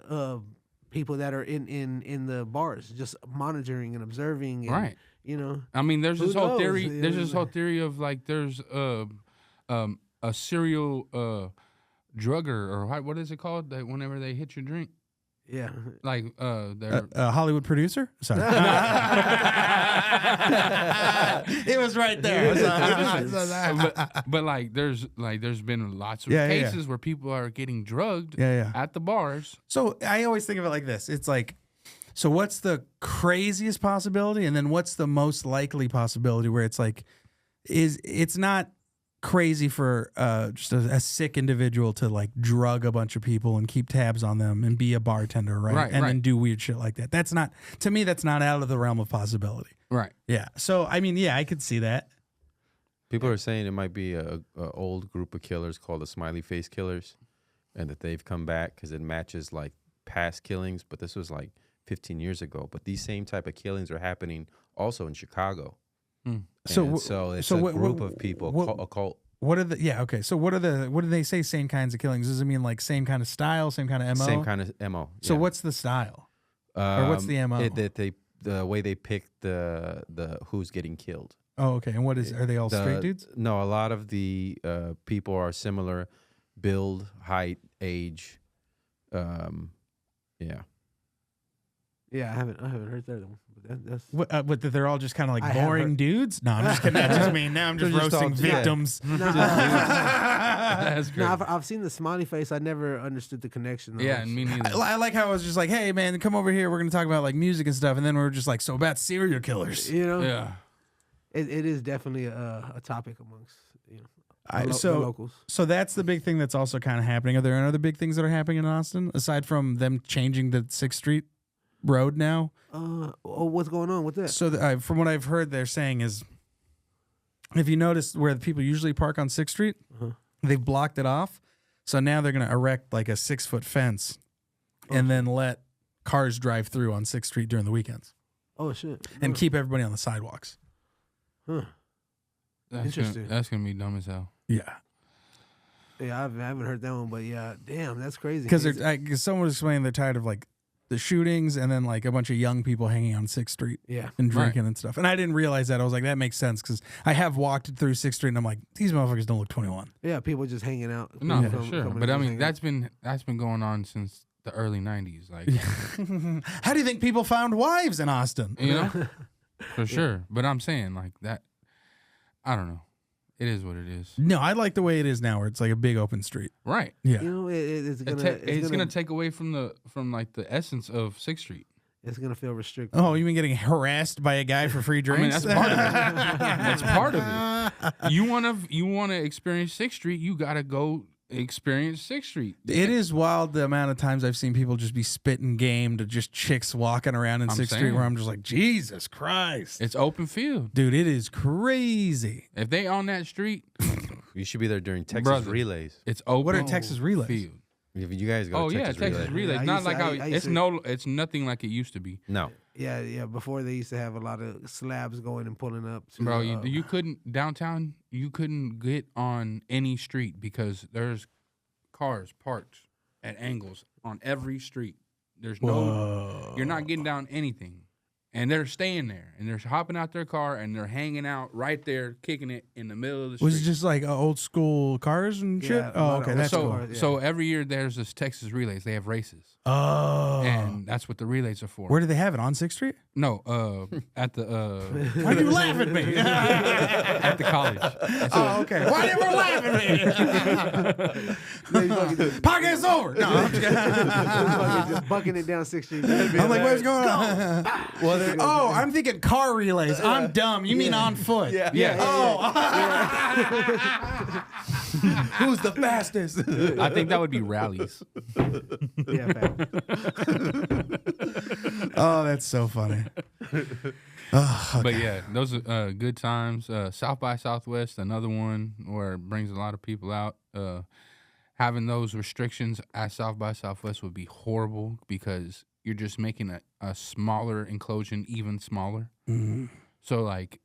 [SPEAKER 3] people that are in the bars, just monitoring and observing. And,
[SPEAKER 4] right.
[SPEAKER 3] You know.
[SPEAKER 4] I mean, there's this whole theory. There's this whole theory of like there's a serial drugger, or what is it called? That whenever they hit your drink.
[SPEAKER 3] Yeah.
[SPEAKER 4] Like they're
[SPEAKER 2] a Hollywood producer? Sorry. It was right there.
[SPEAKER 4] but like there's been lots of cases where people are getting drugged at the bars.
[SPEAKER 2] So I always think of it like this. It's like, so what's the craziest possibility, and then what's the most likely possibility where it's like it's not crazy for just a sick individual to like drug a bunch of people and keep tabs on them and be a bartender, right? Then do weird shit like that. That's not, to me, that's not out of the realm of possibility.
[SPEAKER 4] Right.
[SPEAKER 2] Yeah. So I mean, I could see that.
[SPEAKER 1] People are saying it might be a old group of killers called the Smiley Face Killers, and that they've come back because it matches like past killings. But this was like 15 years ago. But these same type of killings are happening also in Chicago.
[SPEAKER 2] So
[SPEAKER 1] it's
[SPEAKER 2] so
[SPEAKER 1] a
[SPEAKER 2] what-
[SPEAKER 1] group
[SPEAKER 2] what-
[SPEAKER 1] of people,
[SPEAKER 2] what-
[SPEAKER 1] a cult.
[SPEAKER 2] What are the okay? So what do they say? Same kinds of killings? Does it mean like same kind of style, same kind of MO?
[SPEAKER 1] Same kind of MO.
[SPEAKER 2] So
[SPEAKER 1] yeah.
[SPEAKER 2] what's the style? Or what's the MO?
[SPEAKER 1] The way they pick the who's getting killed.
[SPEAKER 2] Oh, okay. And what is? Are they all straight dudes?
[SPEAKER 1] No, a lot of the people are similar build, height, age. Yeah.
[SPEAKER 3] Yeah, I haven't heard that one. But that's
[SPEAKER 2] But they're all just kind of like
[SPEAKER 3] I have
[SPEAKER 2] boring
[SPEAKER 3] heard-
[SPEAKER 2] dudes? No, I'm just kidding. That's just me. Now I'm just
[SPEAKER 1] They're just
[SPEAKER 2] roasting
[SPEAKER 1] all- yeah.
[SPEAKER 2] victims.
[SPEAKER 4] That's great.
[SPEAKER 3] no, I've seen the smiley face. I never understood the connection.
[SPEAKER 4] Yeah, and me neither.
[SPEAKER 2] I like how I was just like, hey, man, come over here. We're going to talk about like music and stuff. And then we were just like, so about serial killers.
[SPEAKER 3] You know,
[SPEAKER 4] Yeah.
[SPEAKER 3] it is definitely a topic amongst the
[SPEAKER 2] So
[SPEAKER 3] locals.
[SPEAKER 2] So that's the big thing that's also kind of happening. Are there any other big things that are happening in Austin aside from them changing the 6th Street road now?
[SPEAKER 3] What's going on with that?
[SPEAKER 2] So from what I've heard, they're saying is, if you notice where the people usually park on 6th Street, they've blocked it off. So now they're going to erect like a 6-foot fence and then let cars drive through on 6th Street during the weekends
[SPEAKER 3] Oh shit!
[SPEAKER 2] and keep everybody on the sidewalks.
[SPEAKER 3] Huh. Interesting.
[SPEAKER 4] That's gonna be dumb as hell.
[SPEAKER 2] Yeah.
[SPEAKER 3] Yeah, I haven't heard that one, but yeah, damn, that's crazy.
[SPEAKER 2] Because someone was explaining they're tired of like the shootings and then like a bunch of young people hanging on 6th Street
[SPEAKER 3] yeah,
[SPEAKER 2] and drinking and stuff. And I didn't realize that. I was like, that makes sense because I have walked through 6th Street and I'm like, these motherfuckers don't look 21.
[SPEAKER 3] yeah, people just hanging out.
[SPEAKER 4] No,
[SPEAKER 3] People
[SPEAKER 4] for sure.
[SPEAKER 3] coming
[SPEAKER 4] But I
[SPEAKER 3] and
[SPEAKER 4] mean,
[SPEAKER 3] hanging out.
[SPEAKER 4] that's been going on since the early '90s. Like,
[SPEAKER 2] How do you think people found wives in Austin?
[SPEAKER 4] you know, for sure. But I'm saying like that. I don't know. It is what it is.
[SPEAKER 2] No, I like the way it is now where it's like a big open street.
[SPEAKER 4] Right.
[SPEAKER 2] Yeah.
[SPEAKER 3] You know, it's
[SPEAKER 4] It
[SPEAKER 3] gonna
[SPEAKER 4] ta-
[SPEAKER 3] it's
[SPEAKER 4] it's
[SPEAKER 3] gonna
[SPEAKER 4] gonna take away from the essence of 6th Street.
[SPEAKER 3] it's gonna feel restricted.
[SPEAKER 2] Oh, you mean getting harassed by a guy for free
[SPEAKER 4] I mean,
[SPEAKER 2] drinks?
[SPEAKER 4] that's part of it. That's part of it. You wanna experience 6th Street, you gotta go experience 6th Street.
[SPEAKER 2] It is wild the amount of times I've seen people just be spitting game to just chicks walking around in
[SPEAKER 4] I'm
[SPEAKER 2] 6th Street
[SPEAKER 4] saying.
[SPEAKER 2] where I'm just like, Jesus Christ.
[SPEAKER 4] It's open field.
[SPEAKER 2] Dude, it is crazy.
[SPEAKER 4] If they on that street,
[SPEAKER 1] You should be there during Texas
[SPEAKER 4] Brother.
[SPEAKER 1] relays.
[SPEAKER 4] it's open.
[SPEAKER 2] What are Texas relays?
[SPEAKER 4] field?
[SPEAKER 1] If you guys go
[SPEAKER 4] Oh
[SPEAKER 1] to
[SPEAKER 4] yeah,
[SPEAKER 1] Texas
[SPEAKER 4] Texas
[SPEAKER 1] relays.
[SPEAKER 4] relays.
[SPEAKER 3] Yeah, I
[SPEAKER 4] Not
[SPEAKER 3] used to-
[SPEAKER 4] like how
[SPEAKER 3] I used to-
[SPEAKER 4] it's nothing like it used to be.
[SPEAKER 1] No.
[SPEAKER 3] Yeah. Before they used to have a lot of slabs going and pulling up. To,
[SPEAKER 4] Bro, you couldn't downtown. You couldn't get on any street because there's cars parked at angles on every street. There's no. You're not getting down anything, and they're staying there, and they're hopping out their car, and they're hanging out right there, kicking it in the middle of the street.
[SPEAKER 2] Was it just like old school cars and shit?
[SPEAKER 3] Yeah, a
[SPEAKER 2] Oh,
[SPEAKER 3] lot of
[SPEAKER 2] okay.
[SPEAKER 3] old
[SPEAKER 2] That's
[SPEAKER 3] school
[SPEAKER 2] cool.
[SPEAKER 3] cars. Yeah.
[SPEAKER 4] So every year there's this Texas relays. They have races,
[SPEAKER 2] Oh.
[SPEAKER 4] and that's what the relays are for.
[SPEAKER 2] Where do they have it? On 6th Street?
[SPEAKER 4] No, at the
[SPEAKER 2] Why do you laugh at me?
[SPEAKER 4] at the college.
[SPEAKER 2] Oh, okay. Why did you laugh at me? Podcast over. No, I'm just kidding.
[SPEAKER 3] just bucking it down 6th Street.
[SPEAKER 2] I'm like, what's going on? Oh, I'm thinking car relays. I'm dumb. You mean on foot?
[SPEAKER 4] Yeah.
[SPEAKER 2] Oh. Who's the fastest?
[SPEAKER 4] I think that would be rallies.
[SPEAKER 3] Yeah, fact.
[SPEAKER 2] Oh, that's so funny.
[SPEAKER 4] But yeah, those are good times. South by Southwest, another one where it brings a lot of people out. Having those restrictions at South by Southwest would be horrible because you're just making a smaller enclosure even smaller.
[SPEAKER 2] Mm-hmm.
[SPEAKER 4] So like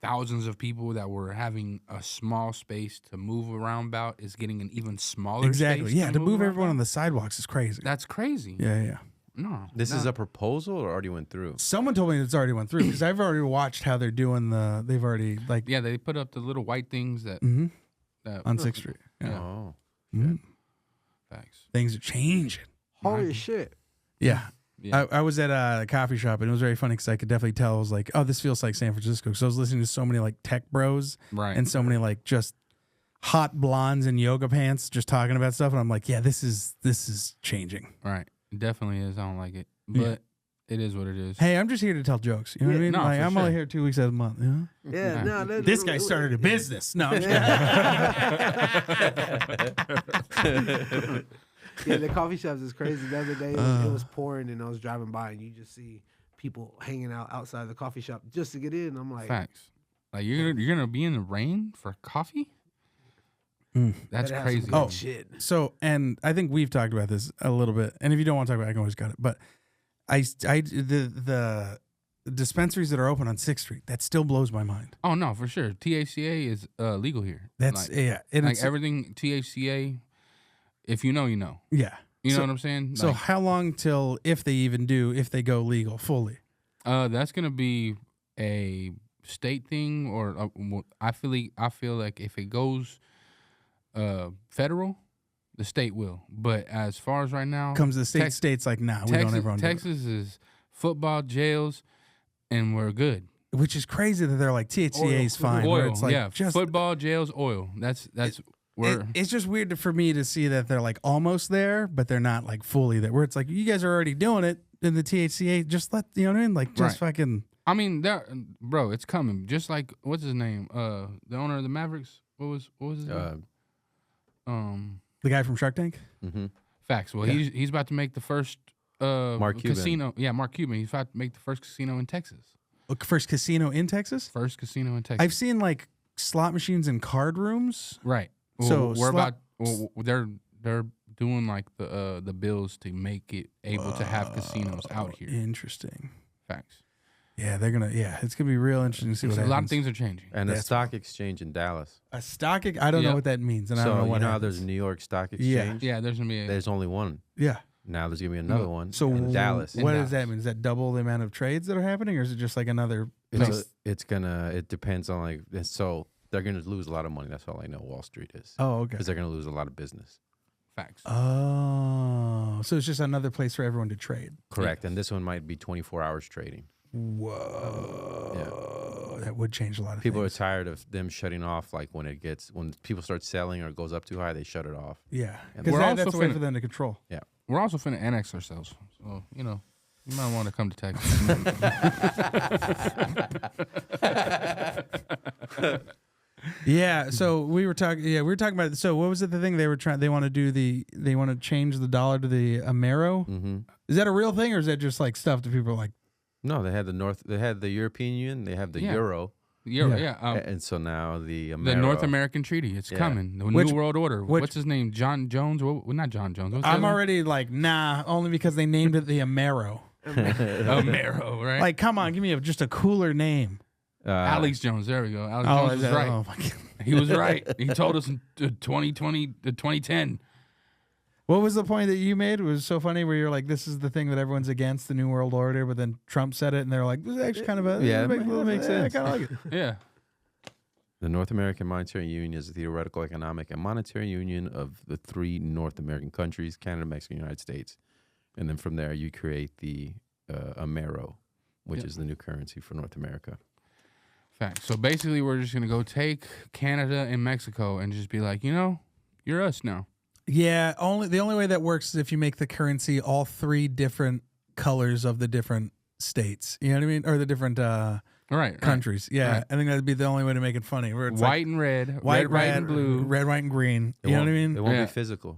[SPEAKER 4] thousands of people that were having a small space to move around about is getting an even smaller
[SPEAKER 2] Exactly.
[SPEAKER 4] space.
[SPEAKER 2] Yeah, to move
[SPEAKER 4] around
[SPEAKER 2] everyone on
[SPEAKER 4] about.
[SPEAKER 2] the sidewalks is crazy.
[SPEAKER 4] That's crazy.
[SPEAKER 2] Yeah.
[SPEAKER 4] No.
[SPEAKER 1] This
[SPEAKER 4] no.
[SPEAKER 1] is a proposal or already went through?
[SPEAKER 2] Someone told me it's already went through because I've already watched how they're doing they've already like
[SPEAKER 4] Yeah, they put up the little white things that,
[SPEAKER 2] mhm,
[SPEAKER 4] that
[SPEAKER 2] on 6th Street. Yeah.
[SPEAKER 4] Yeah.
[SPEAKER 1] Oh.
[SPEAKER 2] Mhm.
[SPEAKER 4] Facts.
[SPEAKER 2] Things are changing.
[SPEAKER 3] Holy shit.
[SPEAKER 2] Yeah.
[SPEAKER 4] Yeah.
[SPEAKER 2] I was at a coffee shop and it was very funny because I could definitely tell. I was like, oh, this feels like San Francisco. Because I was listening to so many like tech bros
[SPEAKER 4] Right.
[SPEAKER 2] and so many like just hot blondes in yoga pants just talking about stuff. And I'm like, yeah, this is changing.
[SPEAKER 4] Right. It definitely is. I don't like it. But it is what it is.
[SPEAKER 2] Hey, I'm just here to tell jokes. You know what I mean?
[SPEAKER 4] no,
[SPEAKER 2] Like,
[SPEAKER 4] for
[SPEAKER 2] I'm only
[SPEAKER 4] sure.
[SPEAKER 2] here 2 weeks out of the month. You know?
[SPEAKER 3] Yeah,
[SPEAKER 4] Yeah.
[SPEAKER 3] no,
[SPEAKER 2] This guy started a business. No, I'm just kidding.
[SPEAKER 3] Yeah, the coffee shops is crazy. The other day, it was pouring, and I was driving by, and you just see people hanging out outside the coffee shop just to get in. I'm like,
[SPEAKER 4] Facts. Like you're gonna be in the rain for coffee? That's
[SPEAKER 3] That has
[SPEAKER 4] crazy.
[SPEAKER 3] some good
[SPEAKER 2] Oh.
[SPEAKER 3] shit.
[SPEAKER 2] So, and I think we've talked about this a little bit. And if you don't want to talk about it, I can always cut it. But the dispensaries that are open on 6th Street, that still blows my mind.
[SPEAKER 4] Oh no, for sure. THCA is legal here.
[SPEAKER 2] That's,
[SPEAKER 4] like,
[SPEAKER 2] yeah. And
[SPEAKER 4] like
[SPEAKER 2] it's,
[SPEAKER 4] everything THCA. If you know, you know.
[SPEAKER 2] yeah.
[SPEAKER 4] You know
[SPEAKER 2] So-
[SPEAKER 4] what I'm saying?
[SPEAKER 2] So
[SPEAKER 4] Like,
[SPEAKER 2] how long till, if they even do, if they go legal fully?
[SPEAKER 4] that's gonna be a state thing, or I feel like if it goes federal, the state will. But as far as right now,
[SPEAKER 2] Comes the state's like, nah, we don't ever want to do it.
[SPEAKER 4] Texas is football jails, and we're good.
[SPEAKER 2] Which is crazy that they're like, THCA is fine. where
[SPEAKER 4] Oil,
[SPEAKER 2] it's like,
[SPEAKER 4] yeah,
[SPEAKER 2] just,
[SPEAKER 4] football jails, oil. That's where.
[SPEAKER 2] it's just weird for me to see that they're like almost there, but they're not like fully there. Where it's like, you guys are already doing it in the THCA. Just let, you know what I mean? Like, just
[SPEAKER 4] Right.
[SPEAKER 2] fucking.
[SPEAKER 4] I mean, bro, it's coming. Just like what's his name? The owner of the Mavericks. What was his name?
[SPEAKER 2] The guy from Shark Tank?
[SPEAKER 1] Mm-hmm.
[SPEAKER 4] Facts. Well,
[SPEAKER 2] Yeah.
[SPEAKER 4] he's about to make the first
[SPEAKER 1] Mark Cuban.
[SPEAKER 4] casino. Yeah, Mark Cuban. He's about to make the first casino in Texas.
[SPEAKER 2] First casino in Texas?
[SPEAKER 4] First casino in Texas.
[SPEAKER 2] I've seen like slot machines in card rooms.
[SPEAKER 4] Right.
[SPEAKER 2] So
[SPEAKER 4] We're
[SPEAKER 2] slot-
[SPEAKER 4] about. They're doing like the bills to make it able to have casinos out here.
[SPEAKER 2] Interesting.
[SPEAKER 4] Facts.
[SPEAKER 2] Yeah, they're gonna. Yeah, it's gonna be real interesting to see what
[SPEAKER 4] So a
[SPEAKER 2] happens.
[SPEAKER 4] lot of things are changing.
[SPEAKER 1] And a
[SPEAKER 2] That's
[SPEAKER 1] stock exchange in Dallas.
[SPEAKER 2] A stock. I don't know
[SPEAKER 4] Yeah.
[SPEAKER 2] what that means, and I
[SPEAKER 1] So
[SPEAKER 2] don't know what.
[SPEAKER 1] you know how
[SPEAKER 2] happens.
[SPEAKER 1] there's a New York Stock
[SPEAKER 2] Yeah.
[SPEAKER 1] Exchange?
[SPEAKER 4] Yeah, there's gonna be.
[SPEAKER 1] There's only one.
[SPEAKER 2] Yeah.
[SPEAKER 1] Now there's gonna be another one
[SPEAKER 2] So
[SPEAKER 1] in Dallas.
[SPEAKER 2] What
[SPEAKER 4] In
[SPEAKER 2] does that
[SPEAKER 4] Dallas.
[SPEAKER 2] mean? Is that double the amount of trades that are happening, or is it just like another?
[SPEAKER 1] It depends on like so they're gonna lose a lot of money. That's all I know. Wall Street is
[SPEAKER 2] Oh, okay.
[SPEAKER 1] because they're gonna lose a lot of business.
[SPEAKER 4] Facts.
[SPEAKER 2] Oh, so it's just another place for everyone to trade.
[SPEAKER 1] Correct. And this one might be 24 hours trading.
[SPEAKER 2] Whoa, that would change a lot of
[SPEAKER 1] People are
[SPEAKER 2] things.
[SPEAKER 1] tired of them shutting off. Like when people start selling or it goes up too high, they shut it off.
[SPEAKER 2] Yeah,
[SPEAKER 1] And
[SPEAKER 2] because
[SPEAKER 4] we're also
[SPEAKER 2] that's a way
[SPEAKER 4] finna-
[SPEAKER 2] for them to control.
[SPEAKER 4] We're also finna annex ourselves, so you know, you might want to come to Texas.
[SPEAKER 2] Yeah, so we were talking. Yeah, we were talking about. So what was it? The thing they were trying. They want to do They want to change the dollar to the Amero.
[SPEAKER 1] Mm-hmm.
[SPEAKER 2] Is that a real thing, or is that just like stuff that people are like?
[SPEAKER 1] No, they had They had the European Union. They have the
[SPEAKER 4] Yeah.
[SPEAKER 1] Euro,
[SPEAKER 2] Yeah.
[SPEAKER 1] and so now the Amero.
[SPEAKER 4] the North American Treaty, it's
[SPEAKER 1] Yeah.
[SPEAKER 4] coming. The
[SPEAKER 2] Which-
[SPEAKER 4] New World Order.
[SPEAKER 2] which-
[SPEAKER 4] What's his name? John Jones? Well, not John Jones. What's the
[SPEAKER 2] I'm
[SPEAKER 4] other
[SPEAKER 2] already like, nah, only because they named it the Amero.
[SPEAKER 4] one? Amero, right?
[SPEAKER 2] Like, come on, give me just a cooler name.
[SPEAKER 4] Alex Jones. There we go. Alex Jones was right.
[SPEAKER 2] Oh my God.
[SPEAKER 4] He was right. He told us in 2020 to 2010.
[SPEAKER 2] What was the point that you made? It was so funny where you're like, this is the thing that everyone's against, the New World Order, but then Trump said it, and they're like, this is actually kind of a
[SPEAKER 1] Yeah,
[SPEAKER 2] it makes sense. I kind of like it.
[SPEAKER 4] Yeah.
[SPEAKER 1] The North American Monetary Union is a theoretical, economic, and monetary union of the three North American countries: Canada, Mexico, United States. And then from there, you create the Amero, which
[SPEAKER 4] Yep.
[SPEAKER 1] is the new currency for North America.
[SPEAKER 4] Facts. So basically, we're just gonna go take Canada and Mexico and just be like, you know, you're us now.
[SPEAKER 2] Yeah, the only way that works is if you make the currency all three different colors of the different states. You know what I mean? Or the different
[SPEAKER 4] Right.
[SPEAKER 2] countries. Yeah,
[SPEAKER 4] Right.
[SPEAKER 2] I think that'd be the only way to make it funny. Where it's
[SPEAKER 4] White and red.
[SPEAKER 2] like white,
[SPEAKER 4] red, and blue.
[SPEAKER 2] red, white, and green.
[SPEAKER 1] It
[SPEAKER 2] You know what I
[SPEAKER 1] won't-
[SPEAKER 2] mean?
[SPEAKER 1] It won't
[SPEAKER 4] Yeah.
[SPEAKER 1] be physical.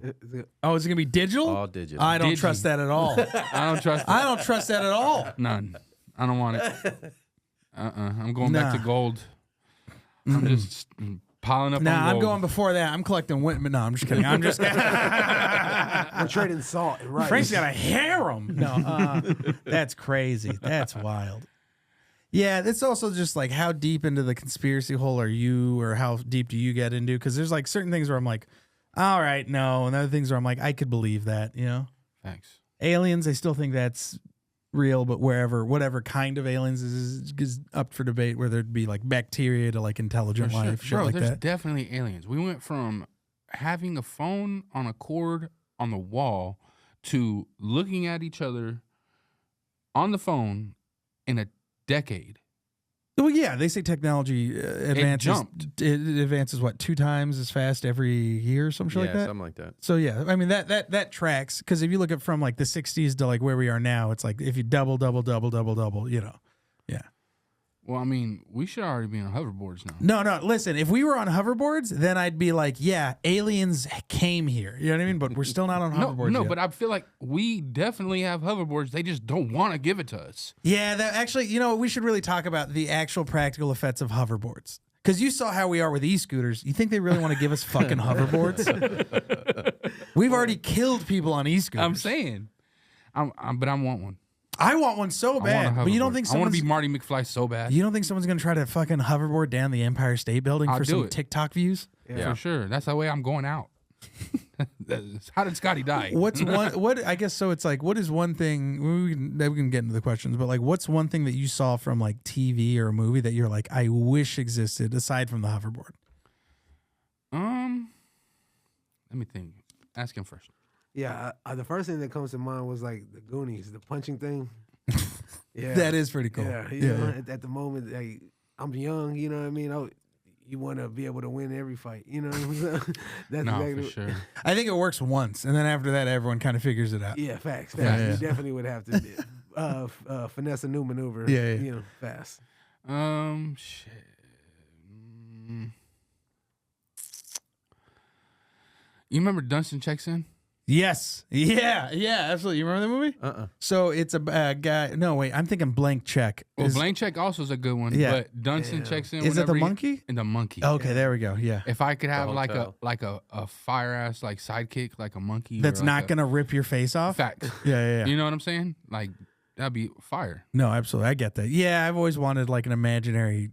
[SPEAKER 2] Oh, is it gonna be digital?
[SPEAKER 1] All digital.
[SPEAKER 2] I don't
[SPEAKER 4] Digi.
[SPEAKER 2] trust that at all.
[SPEAKER 4] I don't trust it.
[SPEAKER 2] I don't trust that at all.
[SPEAKER 4] None. I don't want it. I'm going back to
[SPEAKER 2] Nah.
[SPEAKER 4] gold. I'm just piling up
[SPEAKER 2] Nah,
[SPEAKER 4] on
[SPEAKER 2] I'm
[SPEAKER 4] gold.
[SPEAKER 2] going before that. I'm collecting Whitman. No, I'm just kidding. I'm just kidding.
[SPEAKER 3] We're trading salt and rice.
[SPEAKER 2] Frank's got a harem. No, that's crazy. That's wild. Yeah, it's also just like how deep into the conspiracy hole are you, or how deep do you get into? Because there's like certain things where I'm like, all right, no, and other things where I'm like, I could believe that. You know,
[SPEAKER 4] Thanks.
[SPEAKER 2] aliens, I still think that's real, but whatever kind of aliens is up for debate. Where there'd be like bacteria to like intelligent
[SPEAKER 4] For sure.
[SPEAKER 2] life, shit
[SPEAKER 4] Bro,
[SPEAKER 2] like
[SPEAKER 4] there's
[SPEAKER 2] that.
[SPEAKER 4] definitely aliens. We went from having a phone on a cord on the wall to looking at each other on the phone in a decade.
[SPEAKER 2] Well, yeah, they say technology advances.
[SPEAKER 4] jumped.
[SPEAKER 2] It advances what 2 times as fast every year, or some shit
[SPEAKER 1] Yeah,
[SPEAKER 2] like that.
[SPEAKER 1] something like that.
[SPEAKER 2] So yeah, I mean that tracks, because if you look at from like the '60s to like where we are now, it's like if you double, you know, yeah.
[SPEAKER 4] Well, I mean, we should already be on hoverboards now.
[SPEAKER 2] No. Listen, if we were on hoverboards, then I'd be like, yeah, aliens came here. You know what I mean? But we're still not on hoverboards.
[SPEAKER 4] No,
[SPEAKER 2] yet.
[SPEAKER 4] but I feel like we definitely have hoverboards. They just don't want to give it to us.
[SPEAKER 2] Yeah, that actually, you know, we should really talk about the actual practical effects of hoverboards. Because you saw how we are with e-scooters. You think they really want to give us fucking hoverboards? We've already killed people on e-scooters.
[SPEAKER 4] I'm saying, but I want one.
[SPEAKER 2] I want one so bad. But you don't think
[SPEAKER 4] I want to
[SPEAKER 2] someone's...
[SPEAKER 4] be Marty McFly so bad.
[SPEAKER 2] You don't think someone's going to try to fucking hoverboard down the Empire State Building
[SPEAKER 4] I'll
[SPEAKER 2] for
[SPEAKER 4] do
[SPEAKER 2] some
[SPEAKER 4] it.
[SPEAKER 2] TikTok views?
[SPEAKER 1] Yeah.
[SPEAKER 4] For sure. That's the way I'm going out. How did Scotty die?
[SPEAKER 2] What's one? What I guess so. It's like, what is one thing? We can get into the questions, but like, what's one thing that you saw from like TV or a movie that you're like, I wish existed aside from the hoverboard?
[SPEAKER 4] Let me think. Ask him first.
[SPEAKER 3] Yeah, the first thing that comes to mind was like the Goonies, the punching thing. Yeah,
[SPEAKER 2] That is pretty cool.
[SPEAKER 3] Yeah, you know, at the moment, like, I'm young, you know what I mean? You want to be able to win every fight, you know what I mean? That's
[SPEAKER 4] No,
[SPEAKER 3] exactly
[SPEAKER 4] for sure.
[SPEAKER 2] I think it works once, and then after that, everyone kind of figures it out.
[SPEAKER 3] Yeah, facts.
[SPEAKER 2] Yeah.
[SPEAKER 3] You definitely would have to finesse a new maneuver.
[SPEAKER 2] Yeah.
[SPEAKER 3] You know, fast.
[SPEAKER 4] Shit. You remember Dunstan Checks In?
[SPEAKER 2] Yes. Yeah, absolutely. You remember the movie? So it's a guy. No, wait. I'm thinking Blank Check.
[SPEAKER 4] Well, Blank Check also is a good one.
[SPEAKER 2] Yeah.
[SPEAKER 4] But Dunstan Checks In.
[SPEAKER 2] Is it the
[SPEAKER 4] whenever
[SPEAKER 2] monkey?
[SPEAKER 4] And the monkey.
[SPEAKER 2] Okay, there we go. Yeah.
[SPEAKER 4] If I could have
[SPEAKER 1] hotel.
[SPEAKER 4] a fire ass like sidekick, like a monkey.
[SPEAKER 2] That's
[SPEAKER 4] or like
[SPEAKER 2] not going to rip your face off?
[SPEAKER 4] Facts.
[SPEAKER 2] Yeah.
[SPEAKER 4] You know what I'm saying? Like, that'd be fire.
[SPEAKER 2] No, absolutely. I get that. Yeah, I've always wanted like an imaginary,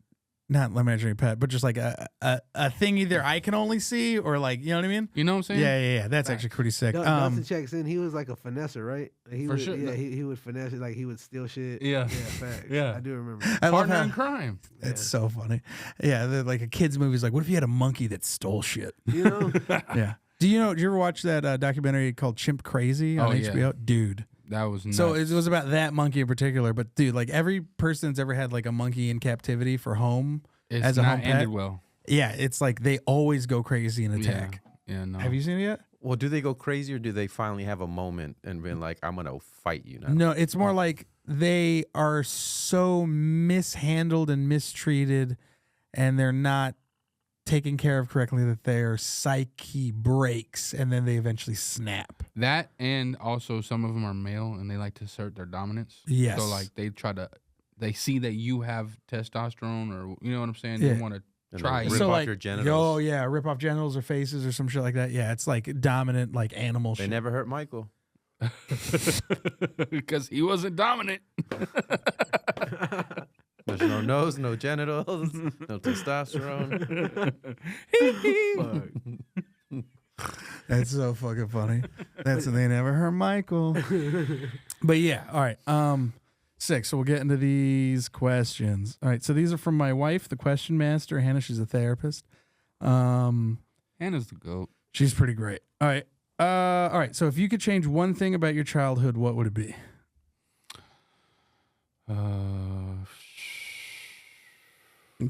[SPEAKER 2] not imaginary pet, but just like a thing either I can only see or like, you know what I mean?
[SPEAKER 4] You know what I'm saying?
[SPEAKER 2] Yeah. That's actually pretty sick.
[SPEAKER 3] Dustin checks in. He was like a finesser, right? He
[SPEAKER 4] For
[SPEAKER 3] would,
[SPEAKER 4] sure.
[SPEAKER 3] Yeah, he would finesse it. Like, he would steal shit.
[SPEAKER 4] Yeah.
[SPEAKER 3] Facts.
[SPEAKER 4] Yeah.
[SPEAKER 3] I do remember.
[SPEAKER 2] I love
[SPEAKER 4] Partner
[SPEAKER 2] how
[SPEAKER 4] in crime.
[SPEAKER 2] it's so funny. Yeah, like a kid's movie's like, what if you had a monkey that stole shit?
[SPEAKER 3] You know?
[SPEAKER 2] Yeah. Do you ever watch that documentary called Chimp Crazy on
[SPEAKER 4] Oh, yeah.
[SPEAKER 2] HBO? Dude.
[SPEAKER 4] That was nuts.
[SPEAKER 2] So it was about that monkey in particular, but dude, like every person that's ever had like a monkey in captivity for home
[SPEAKER 4] it's
[SPEAKER 2] as a
[SPEAKER 4] not
[SPEAKER 2] home pet,
[SPEAKER 4] ended well.
[SPEAKER 2] yeah, it's like they always go crazy and attack.
[SPEAKER 4] Yeah, no.
[SPEAKER 2] Have you seen it yet?
[SPEAKER 1] Well, do they go crazy or do they finally have a moment and be like, I'm gonna fight you now?
[SPEAKER 2] No, it's more like they are so mishandled and mistreated, and they're not taken care of correctly that their psyche breaks, and then they eventually snap.
[SPEAKER 4] That, and also some of them are male and they like to assert their dominance.
[SPEAKER 2] Yes.
[SPEAKER 4] So like they see that you have testosterone, or you know what I'm saying?
[SPEAKER 2] Yeah.
[SPEAKER 4] They want to
[SPEAKER 1] And
[SPEAKER 4] try.
[SPEAKER 1] they
[SPEAKER 4] you.
[SPEAKER 1] rip off
[SPEAKER 2] like,
[SPEAKER 1] your genitals.
[SPEAKER 2] oh yeah, rip off genitals or faces or some shit like that. Yeah, it's like dominant, like animal
[SPEAKER 1] They
[SPEAKER 2] shit.
[SPEAKER 1] never hurt Michael.
[SPEAKER 4] Because he wasn't dominant.
[SPEAKER 1] There's no nose, no genitals, no testosterone.
[SPEAKER 2] That's so fucking funny. That's when they never hurt Michael. But yeah, all right. 6. So we'll get into these questions. All right. So these are from my wife, the question master. Hannah, she's a therapist.
[SPEAKER 4] Hannah's the goat.
[SPEAKER 2] She's pretty great. All right. All right. So if you could change one thing about your childhood, what would it be?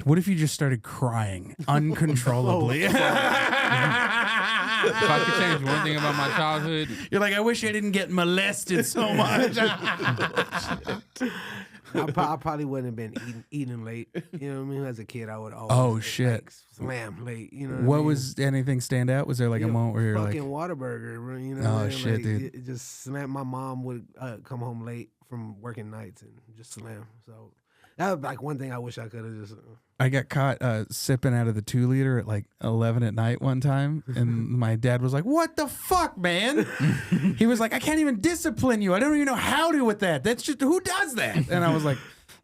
[SPEAKER 2] What if you just started crying uncontrollably?
[SPEAKER 4] If I could change one thing about my childhood,
[SPEAKER 2] You're like, I wish I didn't get molested so much.
[SPEAKER 3] I probably wouldn't have been eating late. You know what I mean? As a kid, I would always
[SPEAKER 2] Oh,
[SPEAKER 3] like,
[SPEAKER 2] shit.
[SPEAKER 3] slam late. You know
[SPEAKER 2] What
[SPEAKER 3] I mean?
[SPEAKER 2] was anything stand out? Was there like a moment where you're like,
[SPEAKER 3] fucking Whataburger, bro, you know?
[SPEAKER 2] Oh,
[SPEAKER 3] what I mean?
[SPEAKER 2] shit,
[SPEAKER 3] Like,
[SPEAKER 2] dude.
[SPEAKER 3] It just slam. My mom would come home late from working nights and just slam. So that was like one thing I wish I could have just.
[SPEAKER 2] I got caught sipping out of the 2-liter at like 11 at night one time, and my dad was like, "What the fuck, man?" He was like, "I can't even discipline you. I don't even know how to with that. That's just who does that." And I was like,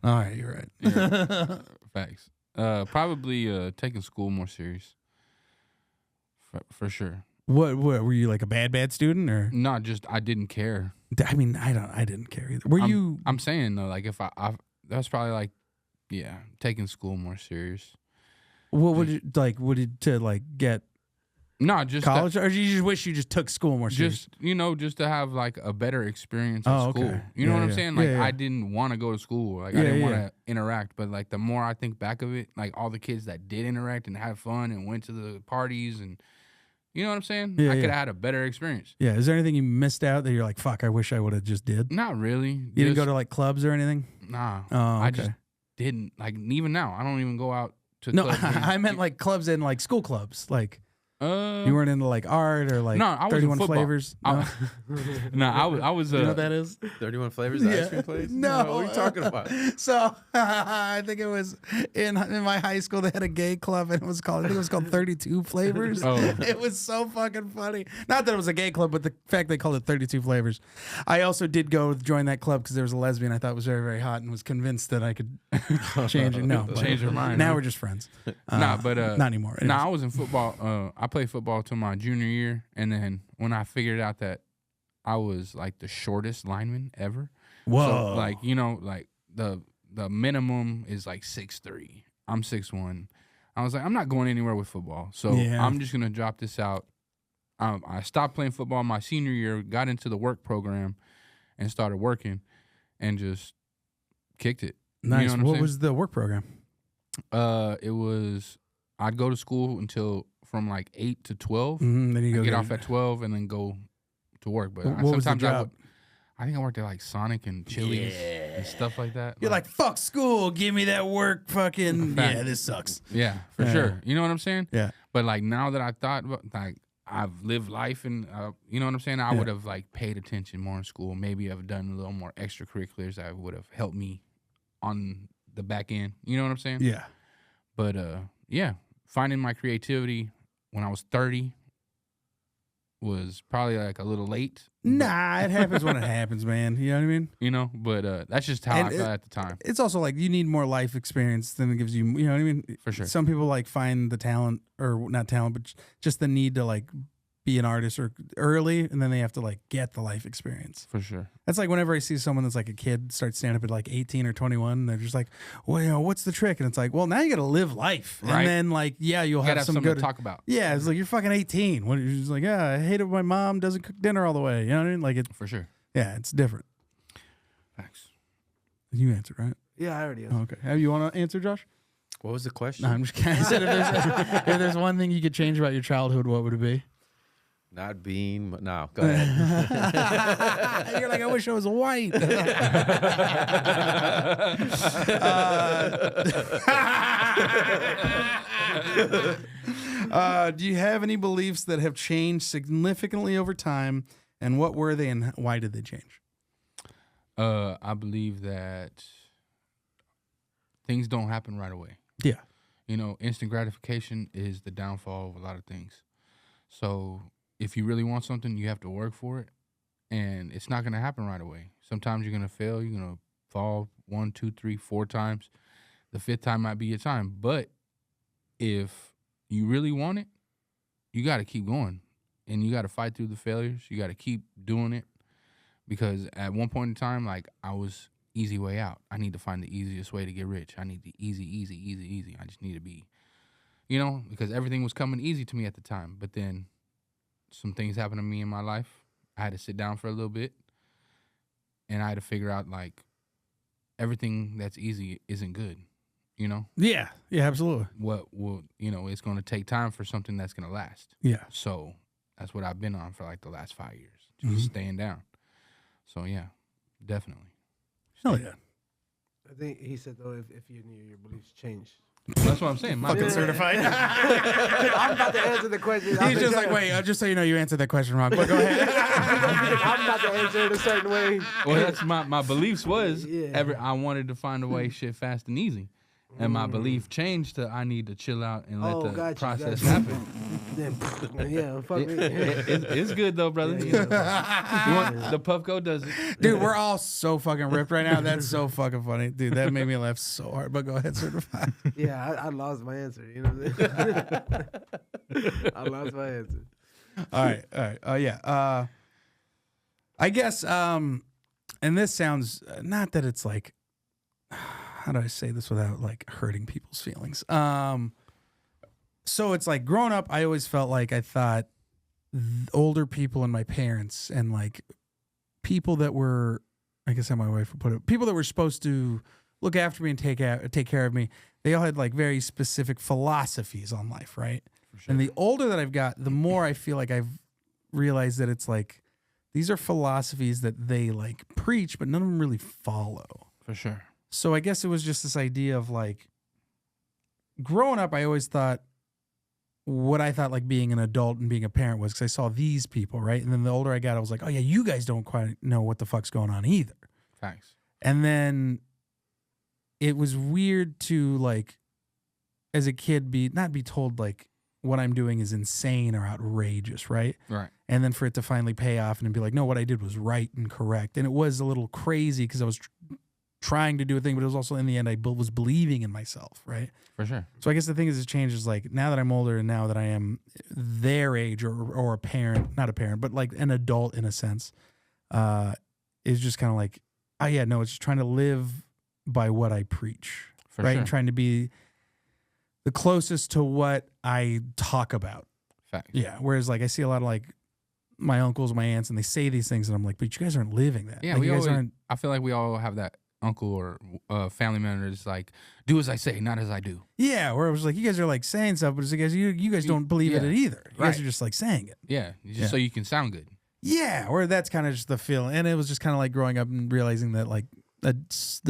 [SPEAKER 2] "All right, you're right."
[SPEAKER 4] yeah, facts. Probably taking school more serious. For sure.
[SPEAKER 2] What were you, like a bad student, or?
[SPEAKER 4] Not just I didn't care.
[SPEAKER 2] I mean, I didn't care either. Were you?
[SPEAKER 4] I'm saying though, like if I that's probably like, yeah, taking school more serious.
[SPEAKER 2] What would you like? Would it to like get
[SPEAKER 4] No, just
[SPEAKER 2] college, or you just wish you just took school more serious?
[SPEAKER 4] just to have like a better experience at
[SPEAKER 2] Oh,
[SPEAKER 4] school.
[SPEAKER 2] okay.
[SPEAKER 4] You know
[SPEAKER 2] Yeah,
[SPEAKER 4] what I'm
[SPEAKER 2] yeah.
[SPEAKER 4] saying? Like
[SPEAKER 2] Yeah, yeah.
[SPEAKER 4] I didn't want to go to school. Like I
[SPEAKER 2] Yeah,
[SPEAKER 4] didn't want
[SPEAKER 2] yeah.
[SPEAKER 4] to interact. But like the more I think back of it, like all the kids that did interact and had fun and went to the parties and you know what I'm saying?
[SPEAKER 2] Yeah,
[SPEAKER 4] I could
[SPEAKER 2] yeah.
[SPEAKER 4] have had a better experience.
[SPEAKER 2] Yeah. Is there anything you missed out that you're like, fuck, I wish I would have just did?
[SPEAKER 4] Not really.
[SPEAKER 2] You didn't go to like clubs or anything?
[SPEAKER 4] Nah.
[SPEAKER 2] Oh, okay.
[SPEAKER 4] I just didn't like. Even now, I don't even go out to.
[SPEAKER 2] No,
[SPEAKER 4] clubs
[SPEAKER 2] I meant like clubs in like school clubs. Like
[SPEAKER 4] you
[SPEAKER 2] weren't into like art or like
[SPEAKER 4] no, I was
[SPEAKER 2] 31
[SPEAKER 4] football.
[SPEAKER 2] flavors. No?
[SPEAKER 4] No, I was.
[SPEAKER 2] You know what that is?
[SPEAKER 1] 31 flavors of ice cream place?
[SPEAKER 2] No.
[SPEAKER 1] What are you talking about?
[SPEAKER 2] So I think it was in my high school. They had a gay club, and I think it was called 32 Flavors.
[SPEAKER 4] Oh.
[SPEAKER 2] It was so fucking funny. Not that it was a gay club, but the fact they called it 32 Flavors. I also did go join that club because there was a lesbian I thought was very, very hot, and was convinced that I could change it. No, but
[SPEAKER 4] Change your mind.
[SPEAKER 2] now
[SPEAKER 4] huh?
[SPEAKER 2] we're just friends.
[SPEAKER 4] Not
[SPEAKER 2] anymore.
[SPEAKER 4] Nah, I was in football. I played football till my junior year, and then when I figured out that I was like the shortest lineman ever.
[SPEAKER 2] Whoa.
[SPEAKER 4] So, like, you know, like the minimum is like 6'3". I'm 6'1". I was like, I'm not going anywhere with football, so
[SPEAKER 2] Yeah.
[SPEAKER 4] I'm just gonna drop this out. I stopped playing football my senior year, got into the work program, and started working, and just kicked it.
[SPEAKER 2] Nice.
[SPEAKER 4] You know
[SPEAKER 2] What
[SPEAKER 4] I'm
[SPEAKER 2] was the work program?
[SPEAKER 4] It was I'd go to school until from like 8 to 12.
[SPEAKER 2] Then you go
[SPEAKER 4] I'd get off at 12 and then go to work. But
[SPEAKER 2] What was the
[SPEAKER 4] sometimes
[SPEAKER 2] job?
[SPEAKER 4] I think I worked at like Sonic and Chili's and stuff like that.
[SPEAKER 2] You're like, fuck school. Give me that work. Fucking yeah, this sucks.
[SPEAKER 4] yeah, for
[SPEAKER 2] Yeah.
[SPEAKER 4] sure. You know what I'm saying?
[SPEAKER 2] Yeah.
[SPEAKER 4] But like now that I thought about, like I've lived life and you know what I'm saying, I
[SPEAKER 2] Yeah.
[SPEAKER 4] would have like paid attention more in school. Maybe I've done a little more extracurriculars that would have helped me on the back end. You know what I'm saying?
[SPEAKER 2] Yeah.
[SPEAKER 4] But yeah, finding my creativity when I was 30 was probably like a little late.
[SPEAKER 2] Nah, it happens when it happens, man. You know what I mean?
[SPEAKER 4] You know, but that's just how
[SPEAKER 2] And
[SPEAKER 4] I felt at the time.
[SPEAKER 2] It's also like you need more life experience than it gives you. You know what I mean?
[SPEAKER 4] For sure.
[SPEAKER 2] Some people like find the talent, or not talent, but just the need to like be an artist or early, and then they have to like get the life experience.
[SPEAKER 4] For sure.
[SPEAKER 2] That's like whenever I see someone that's like a kid start stand up at like 18 or 21, they're just like, well, you know, what's the trick? And it's like, well, now you got to live life,
[SPEAKER 4] Right.
[SPEAKER 2] and then like, yeah, you'll
[SPEAKER 4] You gotta
[SPEAKER 2] have
[SPEAKER 4] have
[SPEAKER 2] some
[SPEAKER 4] something
[SPEAKER 2] good
[SPEAKER 4] to talk about.
[SPEAKER 2] Yeah, it's like you're fucking 18. What? You're just like, yeah, I hate it when my mom doesn't cook dinner all the way. You know what I mean? Like it.
[SPEAKER 4] For sure.
[SPEAKER 2] Yeah, it's different.
[SPEAKER 4] Facts.
[SPEAKER 2] You answered, right?
[SPEAKER 3] Yeah, I already
[SPEAKER 2] Oh,
[SPEAKER 3] answered.
[SPEAKER 2] okay. Have you want to answer, Josh?
[SPEAKER 1] What was the question?
[SPEAKER 2] No, I'm just kidding. I said if there's one thing you could change about your childhood, what would it be?
[SPEAKER 1] Not being. No, go ahead.
[SPEAKER 2] You're like, I wish I was white. Do you have any beliefs that have changed significantly over time, and what were they, and why did they change?
[SPEAKER 4] I believe that things don't happen right away.
[SPEAKER 2] Yeah.
[SPEAKER 4] You know, instant gratification is the downfall of a lot of things. So if you really want something, you have to work for it, and it's not going to happen right away. Sometimes you're going to fail. You're going to fall 1, 2, 3, 4 times. The 5th time might be your time. But if you really want it, you got to keep going, and you got to fight through the failures. You got to keep doing it, because at one point in time, like, I was easy way out. I need to find the easiest way to get rich. I need the easy. I just need to be, you know, because everything was coming easy to me at the time. But then some things happened to me in my life. I had to sit down for a little bit, and I had to figure out, like, everything that's easy isn't good, you know?
[SPEAKER 2] Yeah. Yeah, absolutely.
[SPEAKER 4] What will, you know, it's going to take time for something that's going to last.
[SPEAKER 2] Yeah.
[SPEAKER 4] So that's what I've been on for like the last 5 years, just staying down. So yeah, definitely.
[SPEAKER 2] Hell yeah.
[SPEAKER 3] I think he said though, if your beliefs change.
[SPEAKER 4] That's what I'm saying. My
[SPEAKER 2] Fucking certified.
[SPEAKER 3] I'm about to answer the question.
[SPEAKER 2] He's just like, wait, just so you know, you answered that question wrong. But go ahead.
[SPEAKER 3] I'm about to answer it a certain way.
[SPEAKER 4] Well, that's my beliefs was
[SPEAKER 3] Yeah.
[SPEAKER 4] I wanted to find a way shit fast and easy. And my belief changed to I need to chill out and let the
[SPEAKER 3] gotcha,
[SPEAKER 4] process
[SPEAKER 3] gotcha.
[SPEAKER 4] happen.
[SPEAKER 3] Then, yeah, fuck me.
[SPEAKER 4] It's good though, brother. You want, the Puffco does it.
[SPEAKER 2] Dude, we're all so fucking ripped right now. That's so fucking funny. Dude, that made me laugh so hard. But go ahead, certified.
[SPEAKER 3] Yeah, I lost my answer. You know what I'm saying? I lost my answer.
[SPEAKER 2] All right. Yeah. I guess, and this sounds, not that it's like, how do I say this without like hurting people's feelings? So it's like growing up, I always felt like I thought older people and my parents and like people that were, I guess how my wife would put it, people that were supposed to look after me and take care of me, they all had like very specific philosophies on life, right?
[SPEAKER 4] Sure.
[SPEAKER 2] And the older that I've got, the more I feel like I've realized that it's like these are philosophies that they like preach, but none of them really follow.
[SPEAKER 4] For sure.
[SPEAKER 2] So I guess it was just this idea of like, growing up, I always thought what I thought like being an adult and being a parent was because I saw these people, right? And then the older I got, I was like, oh yeah, you guys don't quite know what the fuck's going on either.
[SPEAKER 4] Thanks.
[SPEAKER 2] And then it was weird to like, as a kid, not be told like what I'm doing is insane or outrageous, right?
[SPEAKER 4] Right.
[SPEAKER 2] And then for it to finally pay off and be like, no, what I did was right and correct. And it was a little crazy because I was trying to do a thing, but it was also in the end I was believing in myself, right?
[SPEAKER 4] For sure.
[SPEAKER 2] So I guess the thing is, it changes. Like now that I'm older and now that I am their age or a parent, not a parent, but like an adult in a sense, is just kind of like, oh yeah, no, it's just trying to live by what I preach,
[SPEAKER 4] For
[SPEAKER 2] right?
[SPEAKER 4] sure.
[SPEAKER 2] And trying to be the closest to what I talk about.
[SPEAKER 4] Facts.
[SPEAKER 2] Yeah. Whereas like I see a lot of like my uncles, my aunts, and they say these things, and I'm like, but you guys aren't living that.
[SPEAKER 4] Yeah,
[SPEAKER 2] like,
[SPEAKER 4] we
[SPEAKER 2] you guys
[SPEAKER 4] always,
[SPEAKER 2] aren't.
[SPEAKER 4] I feel like we all have that uncle or family member that's like, do as I say, not as I do.
[SPEAKER 2] Yeah, where it was like, you guys are like saying stuff, but it's like, you guys don't believe in
[SPEAKER 4] yeah,
[SPEAKER 2] it either. You
[SPEAKER 4] right.
[SPEAKER 2] guys are just like saying it.
[SPEAKER 4] Yeah, just
[SPEAKER 2] Yeah.
[SPEAKER 4] so you can sound good.
[SPEAKER 2] Yeah, where that's kind of just the feeling. And it was just kind of like growing up and realizing that like the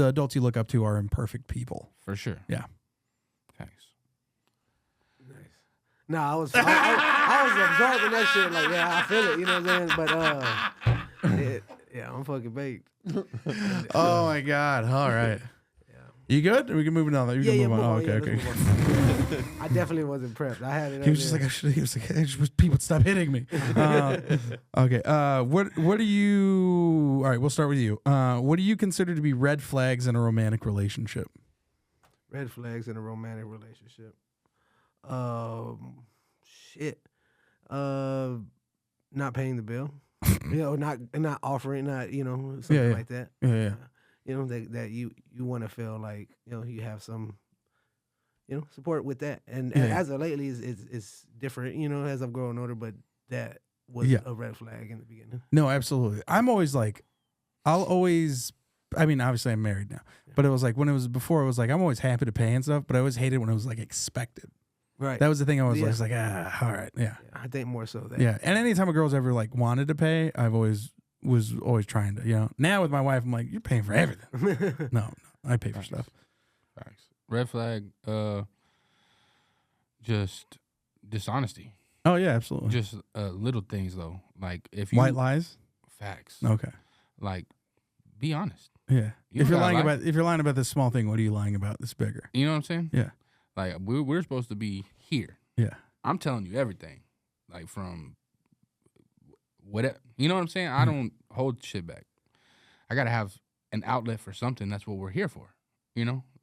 [SPEAKER 2] adults you look up to are imperfect people.
[SPEAKER 4] For sure.
[SPEAKER 2] Yeah.
[SPEAKER 4] Thanks.
[SPEAKER 3] Nice. No, I was absorbing that shit. Like, yeah, I feel it. You know what I'm saying? But yeah, I'm fucking baked.
[SPEAKER 2] Oh my God. All right.
[SPEAKER 3] Yeah.
[SPEAKER 2] You good? Or we can move on. You can move on. Oh, okay,
[SPEAKER 3] let's
[SPEAKER 2] okay.
[SPEAKER 3] move on. I definitely wasn't prepped. I had it.
[SPEAKER 2] He was just like, he was like, I just wish people would stop hitting me. Okay. What do you? All right, we'll start with you. What do you consider to be red flags in a romantic relationship?
[SPEAKER 3] Red flags in a romantic relationship. Shit. Not paying the bill. Not offering, something
[SPEAKER 2] Yeah.
[SPEAKER 3] like that.
[SPEAKER 2] Yeah.
[SPEAKER 3] That you want to feel like you have some support with that. And
[SPEAKER 2] Yeah.
[SPEAKER 3] as of lately, it's different. As I've grown older, but that was
[SPEAKER 2] Yeah.
[SPEAKER 3] a red flag in the beginning.
[SPEAKER 2] No, absolutely. I'm always like, I mean, obviously I'm married now, but it was like when it was before, it was like, I'm always happy to pay and stuff, but I always hated when it was like expected.
[SPEAKER 3] Right.
[SPEAKER 2] That was the thing I was
[SPEAKER 3] Yeah.
[SPEAKER 2] like, all right. Yeah.
[SPEAKER 3] I think more so that.
[SPEAKER 2] Yeah. And anytime a girl's ever like wanted to pay, I've always was always trying to, Now with my wife, I'm like, you're paying for everything. No, I pay for stuff.
[SPEAKER 4] Facts. Red flag, just dishonesty.
[SPEAKER 2] Oh yeah, absolutely.
[SPEAKER 4] Just little things though. Like if you
[SPEAKER 2] White lies.
[SPEAKER 4] facts.
[SPEAKER 2] Okay.
[SPEAKER 4] Like be honest.
[SPEAKER 2] Yeah.
[SPEAKER 4] You
[SPEAKER 2] If
[SPEAKER 4] don't
[SPEAKER 2] you're
[SPEAKER 4] gotta lie.
[SPEAKER 2] if you're lying about this small thing, what are you lying about that's bigger?
[SPEAKER 4] You know what I'm saying?
[SPEAKER 2] Yeah.
[SPEAKER 4] Like we're supposed to be here.
[SPEAKER 2] Yeah.
[SPEAKER 4] I'm telling you everything. Like from whatever. You know what I'm saying? I don't hold shit back. I gotta have an outlet for something. That's what we're here for.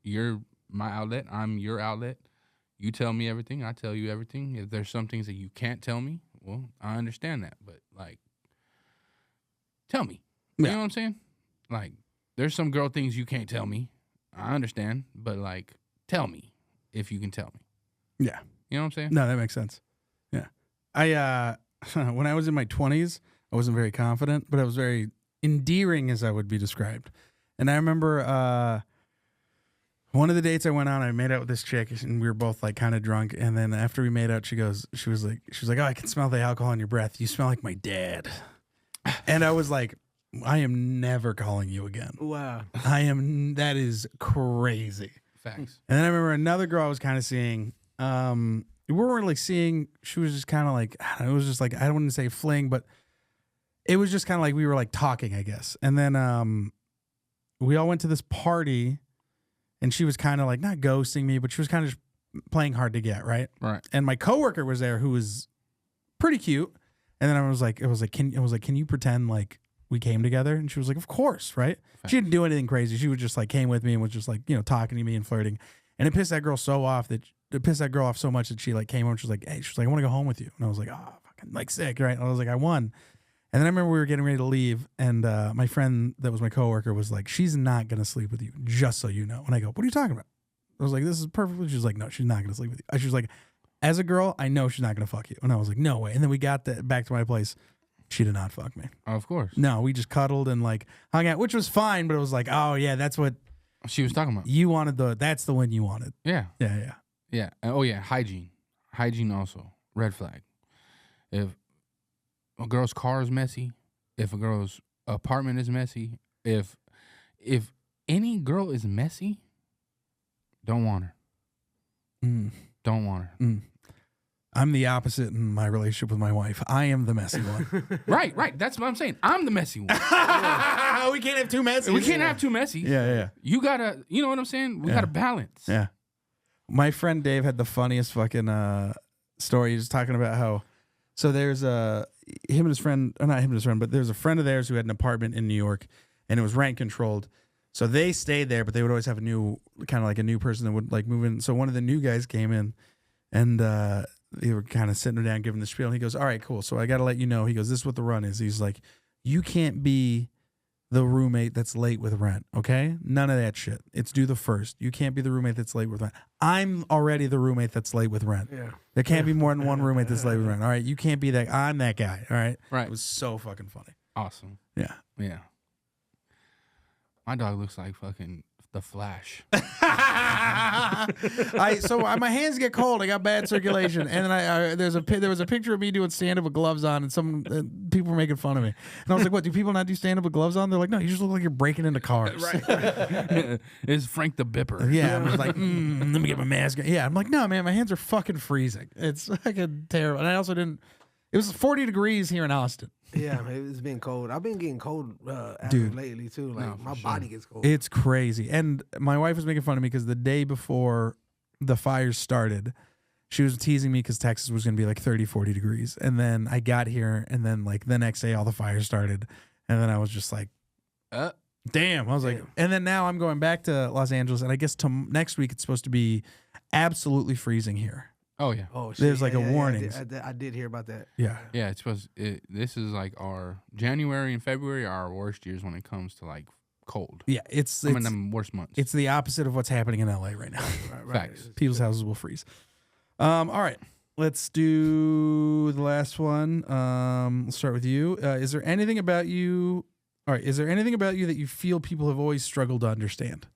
[SPEAKER 4] You're my outlet. I'm your outlet. You tell me everything. I tell you everything. If there's some things that you can't tell me, well, I understand that. But like, tell me. You
[SPEAKER 2] Yeah.
[SPEAKER 4] know what I'm saying? Like, there's some girl things you can't tell me. I understand. But like, tell me if you can tell me.
[SPEAKER 2] Yeah.
[SPEAKER 4] You know what I'm saying?
[SPEAKER 2] No, that makes sense. Yeah. I when I was in my 20s, I wasn't very confident, but I was very endearing as I would be described. And I remember one of the dates I went on, I made out with this chick and we were both like kind of drunk. And then after we made out, she was like, oh, I can smell the alcohol in your breath. You smell like my dad. And I was like, I am never calling you again.
[SPEAKER 3] Wow.
[SPEAKER 2] That is crazy.
[SPEAKER 4] Facts.
[SPEAKER 2] And then I remember another girl I was kind of seeing. We weren't really seeing. She was just kind of like, I don't know, it was just like, I don't want to say fling, but it was just kind of like we were like talking, I guess. And then we all went to this party, and she was kind of like not ghosting me, but she was kind of just playing hard to get, right?
[SPEAKER 4] Right.
[SPEAKER 2] And my coworker was there, who was pretty cute. And then I was like, can you pretend like we came together? And she was like, of course, right?
[SPEAKER 4] Facts.
[SPEAKER 2] She didn't do anything crazy. She was just like came with me and was just like, talking to me and flirting. And it pissed that girl off so much that she like came over and she was like, hey, I want to go home with you. And I was like, oh, fucking like sick, right? And I was like, I won. And then I remember we were getting ready to leave, and my friend that was my coworker was like, she's not going to sleep with you, just so you know. And I go, what are you talking about? I was like, this is perfect. She was like, no, she's not going to sleep with you. She was like, as a girl, I know she's not going to fuck you. And I was like, no way. And then we got back to my place. She did not fuck me.
[SPEAKER 4] Of course.
[SPEAKER 2] No, we just cuddled and like hung out, which was fine, but it was like, oh yeah, that's what
[SPEAKER 4] She was talking about.
[SPEAKER 2] you wanted. That's the one you wanted.
[SPEAKER 4] Yeah.
[SPEAKER 2] Yeah.
[SPEAKER 4] Yeah. Oh, yeah. Hygiene. Hygiene also. Red flag. If a girl's car is messy, if a girl's apartment is messy, if any girl is messy, don't want her. Don't want her.
[SPEAKER 2] I'm the opposite in my relationship with my wife. I am the messy one.
[SPEAKER 4] Right. That's what I'm saying. I'm the messy one.
[SPEAKER 2] We can't have two messy.
[SPEAKER 4] We can't have too messy.
[SPEAKER 2] Yeah.
[SPEAKER 4] You gotta, you know what I'm saying? We gotta balance.
[SPEAKER 2] Yeah. My friend Dave had the funniest fucking story. He was talking about how, so there's him and his friend, or not him and his friend, but there's a friend of theirs who had an apartment in New York, and it was rent controlled. So they stayed there, but they would always have a new, kind of like a new person that would like move in. So one of the new guys came in, and they were kind of sitting down giving the spiel. And he goes, all right, cool. So I got to let you know. He goes, this is what the run is. He's like, you can't be the roommate that's late with rent, okay? None of that shit. It's due the first. You can't be the roommate that's late with rent. I'm already the roommate that's late with rent.
[SPEAKER 3] Yeah.
[SPEAKER 2] There can't be more than one roommate that's late with rent. All right, you can't be that. I'm that guy. All right.
[SPEAKER 4] Right.
[SPEAKER 2] It was so fucking funny.
[SPEAKER 4] Awesome.
[SPEAKER 2] Yeah.
[SPEAKER 4] Yeah. My dog looks like fucking the Flash.
[SPEAKER 2] My hands get cold. I got bad circulation, and then there was a picture of me doing stand up with gloves on, and some people were making fun of me. And I was like, "What? Do people not do stand up with gloves on?" They're like, "No, you just look like you're breaking into cars."
[SPEAKER 4] Right. It's Frank the Bipper.
[SPEAKER 2] Yeah, I'm just like, let me get my mask. Yeah, I'm like, no, man, my hands are fucking freezing. It's fucking terrible. And I also didn't. It was 40 degrees here in Austin.
[SPEAKER 3] Yeah, man, it's been cold. I've been getting cold
[SPEAKER 2] Dude.
[SPEAKER 3] lately too. Like
[SPEAKER 4] No,
[SPEAKER 3] my
[SPEAKER 4] for
[SPEAKER 3] body
[SPEAKER 4] sure.
[SPEAKER 3] gets cold.
[SPEAKER 2] It's crazy. And my wife was making fun of me because the day before the fires started, she was teasing me because Texas was going to be like 30, 40 degrees. And then I got here, and then like the next day, all the fires started. And then I was just like, damn. I was like, and then now I'm going back to Los Angeles, and I guess next week it's supposed to be absolutely freezing here.
[SPEAKER 4] Oh yeah.
[SPEAKER 3] Oh, shit.
[SPEAKER 2] There's like a warning.
[SPEAKER 3] I did hear about that.
[SPEAKER 2] Yeah.
[SPEAKER 4] Yeah, it's supposed. This is like our January and February are our worst years when it comes to like cold.
[SPEAKER 2] Yeah, it's
[SPEAKER 4] Some of them worst months.
[SPEAKER 2] It's the opposite of what's happening in LA right now.
[SPEAKER 3] Right.
[SPEAKER 4] Facts.
[SPEAKER 2] People's houses will freeze. All right, let's do the last one. Let's start with you. Is there anything about you? All right, is there anything about you that you feel people have always struggled to understand?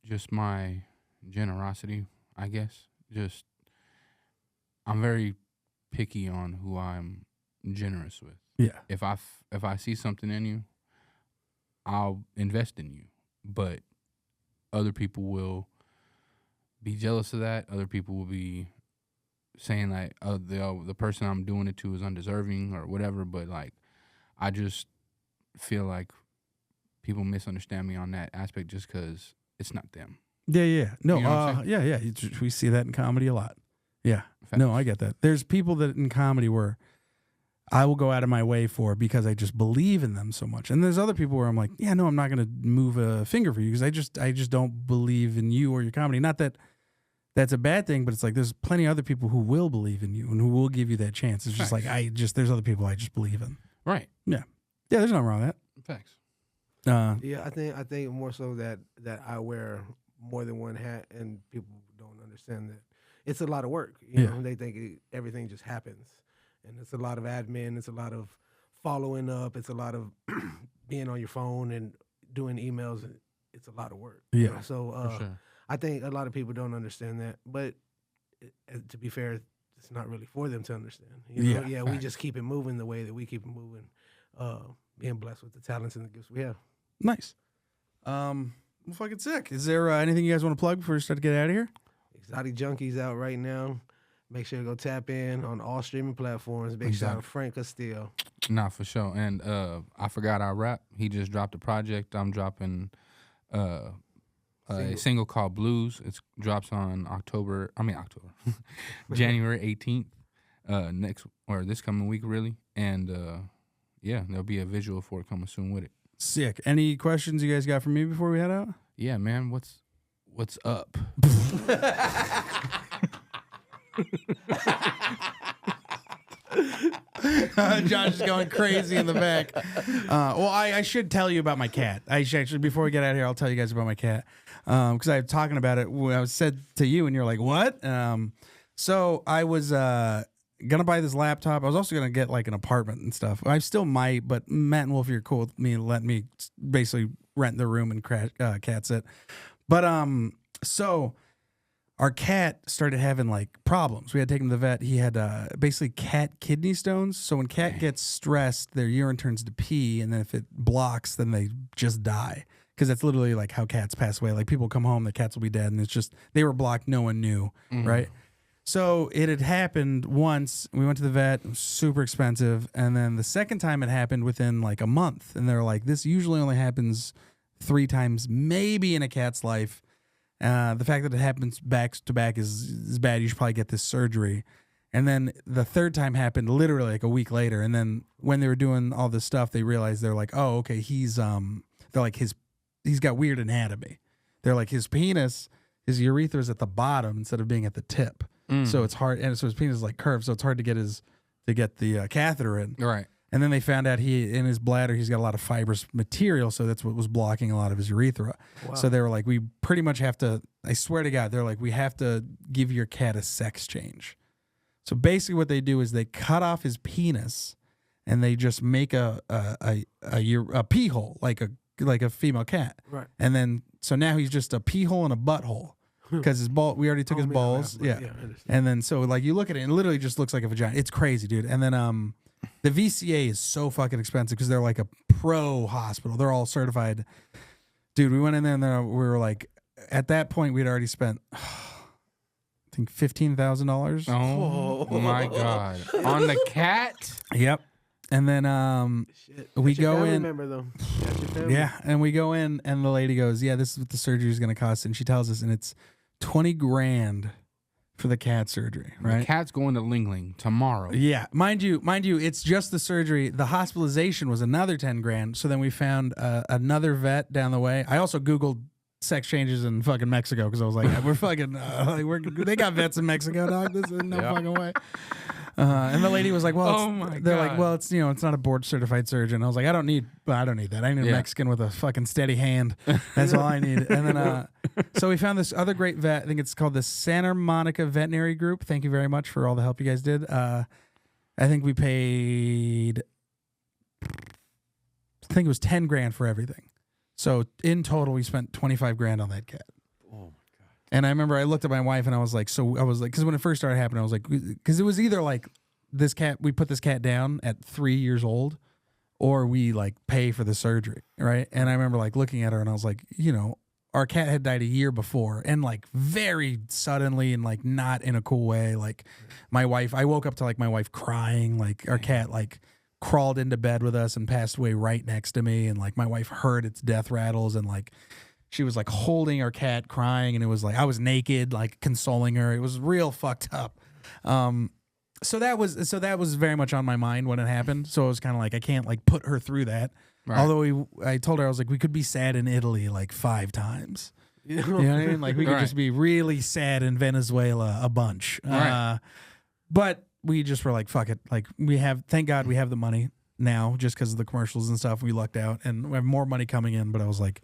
[SPEAKER 4] Just my generosity, I guess. Just I'm very picky on who I'm generous with.
[SPEAKER 2] Yeah.
[SPEAKER 4] If I see something in you, I'll invest in you. But other people will be jealous of that. Other people will be saying like, the person I'm doing it to is undeserving or whatever. But like, I just feel like people misunderstand me on that aspect just because it's not them.
[SPEAKER 2] Yeah. No,
[SPEAKER 4] You know what I'm saying?
[SPEAKER 2] yeah. We see that in comedy a lot. Yeah.
[SPEAKER 4] Facts.
[SPEAKER 2] No, I get that. There's people that in comedy where I will go out of my way for because I just believe in them so much. And there's other people where I'm like, yeah, no, I'm not going to move a finger for you because I just don't believe in you or your comedy. Not that that's a bad thing, but it's like there's plenty of other people who will believe in you and who will give you that chance. It's just
[SPEAKER 4] Facts.
[SPEAKER 2] like there's other people I just believe in.
[SPEAKER 4] Right.
[SPEAKER 2] Yeah, there's nothing wrong with
[SPEAKER 4] Facts.
[SPEAKER 2] that.
[SPEAKER 3] Yeah, I think more so that I wear more than one hat, and people don't understand that it's a lot of work. You know, they think everything just happens, and it's a lot of admin. It's a lot of following up. It's a lot of being on your phone and doing emails. It's a lot of work.
[SPEAKER 2] Yeah.
[SPEAKER 3] You know? So
[SPEAKER 4] For sure.
[SPEAKER 3] I think a lot of people don't understand that, but to be fair, it's not really for them to understand. You know?
[SPEAKER 2] Yeah,
[SPEAKER 3] We just keep it moving the way that we keep it moving, being blessed with the talents and the gifts we have.
[SPEAKER 2] Nice. Well, fucking sick. Is there anything you guys want to plug before we start to get out of here?
[SPEAKER 3] Exotic Junkies out right now. Make sure to go tap in on all streaming platforms. Big shout out to Frank Castillo.
[SPEAKER 4] Nah, for sure. And I forgot our rap. He just dropped a project. I'm dropping a single called Blues. It drops on January 18th. This coming week really. And there'll be a visual for it coming soon with it.
[SPEAKER 2] Sick. Any questions you guys got for me before we head out?
[SPEAKER 4] Yeah, man. What's up?
[SPEAKER 2] Josh is going crazy in the back. Well, I should tell you about my cat. I should before we get out of here, I'll tell you guys about my cat because I was talking about it when I was said to you, and you're like, "What?" So I was gonna buy this laptop. I was also gonna get like an apartment and stuff. I still might, but Matt and Wolf, you're cool with me letting me basically rent the room and cat sit. But so our cat started having like problems. We had to take him to the vet. He had basically cat kidney stones. So when cat gets stressed, their urine turns to pee, and then if it blocks, then they just die. Because that's literally like how cats pass away. Like people come home, the cats will be dead, and it's just they were blocked. No one knew, right? So it had happened once. We went to the vet. It was super expensive, and then the second time it happened within like a month. And they're like, this usually only happens 3 times, maybe in a cat's life. The fact that it happens back to back is bad. You should probably get this surgery. And then the third time happened literally like a week later. And then when they were doing all this stuff, they realized they're like, oh, okay, he's got weird anatomy. They're like his penis, his urethra is at the bottom instead of being at the tip. So it's hard, and so his penis is like curved, so it's hard to get the catheter in.
[SPEAKER 4] Right.
[SPEAKER 2] And then they found out in his bladder he's got a lot of fibrous material, so that's what was blocking a lot of his urethra. Wow. So they were like, we pretty much have to. I swear to God, they're like, we have to give your cat a sex change. So basically, what they do is they cut off his penis, and they just make a pee hole like a female cat.
[SPEAKER 3] Right.
[SPEAKER 2] And then so now he's just a pee hole and a butthole. Because his ball, we already took his balls, yeah. And then so like you look at it, and it literally just looks like a vagina. It's crazy, dude. And then the VCA is so fucking expensive because they're like a pro hospital. They're all certified. Dude, we went in there and we were like, at that point we'd already spent, I think $15,000.
[SPEAKER 4] Oh my God, on the cat.
[SPEAKER 2] Yep. And then we go in.
[SPEAKER 3] Member, though.
[SPEAKER 2] Yeah, and we go in, and the lady goes, "Yeah, this is what the surgery is going to cost," and she tells us, and it's $20,000 for the cat surgery. Right?
[SPEAKER 4] The cat's going to Ling Ling tomorrow.
[SPEAKER 2] Yeah, mind you, it's just the surgery. The hospitalization was another $10,000. So then we found another vet down the way. I also Googled sex changes in fucking Mexico because I was like, yeah, we're fucking, they got vets in Mexico, dog. This is no fucking way. And the lady was like, "Well, they're like, well, it's it's not a board certified surgeon." I was like, I don't need that. I need a Mexican with a fucking steady hand. That's all I need. And then, so we found this other great vet. I think it's called the Santa Monica Veterinary Group. Thank you very much for all the help you guys did. I think we paid, I think it was $10,000 for everything. So in total, we spent $25,000 on that cat. And I remember I looked at my wife and I was like, because when it first started happening, I was like, because it was either like this cat, we put this cat down at 3 years old, or we like pay for the surgery, right? And I remember like looking at her and I was like, our cat had died a year before, and like very suddenly and like not in a cool way. Like I woke up to like my wife crying, like our cat like crawled into bed with us and passed away right next to me, and like my wife heard its death rattles, and like she was like holding our cat crying, and it was like I was naked, like consoling her. It was real fucked up. So that was very much on my mind when it happened. So I was kind of like, I can't like put her through that. Right. Although I told her, I was like, we could be sad in Italy like 5 times. You know what I mean? Like we could just be really sad in Venezuela a bunch. Right. But we just were like, fuck it. Like thank God we have the money now just because of the commercials and stuff. We lucked out and we have more money coming in. But I was like,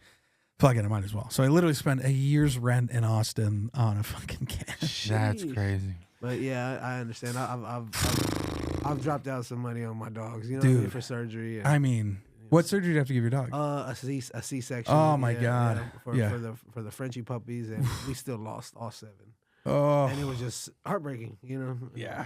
[SPEAKER 2] fuck it, I might as well. So I literally spent a year's rent in Austin on a fucking cat.
[SPEAKER 4] That's crazy.
[SPEAKER 3] But yeah, I understand. I've dropped out some money on my dogs, what I mean, for surgery. And,
[SPEAKER 2] I mean, what surgery do you have to give your dog?
[SPEAKER 3] A C-section.
[SPEAKER 2] Oh my God.
[SPEAKER 3] For the Frenchie puppies, and we still lost all 7.
[SPEAKER 2] Oh.
[SPEAKER 3] And it was just heartbreaking,
[SPEAKER 2] Yeah.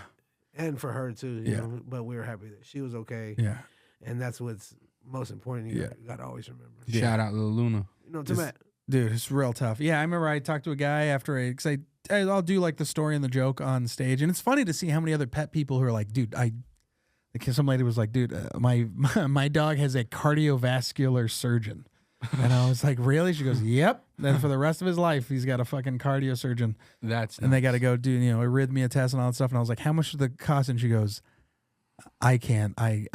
[SPEAKER 3] And for her too, you know. But we were happy that she was okay.
[SPEAKER 2] Yeah.
[SPEAKER 3] And that's what's most important. You gotta always remember.
[SPEAKER 4] Shout out to Luna.
[SPEAKER 3] To Matt.
[SPEAKER 2] Dude, it's real tough. Yeah, I remember I talked to a guy after because I'll do like the story and the joke on stage, and it's funny to see how many other pet people who are like, dude, some lady was like, dude, my dog has a cardiovascular surgeon, and I was like, really? She goes, yep. Then for the rest of his life, he's got a fucking cardio surgeon. And they got to go do arrhythmia tests and all that stuff. And I was like, how much does it cost? And she goes, I can't. I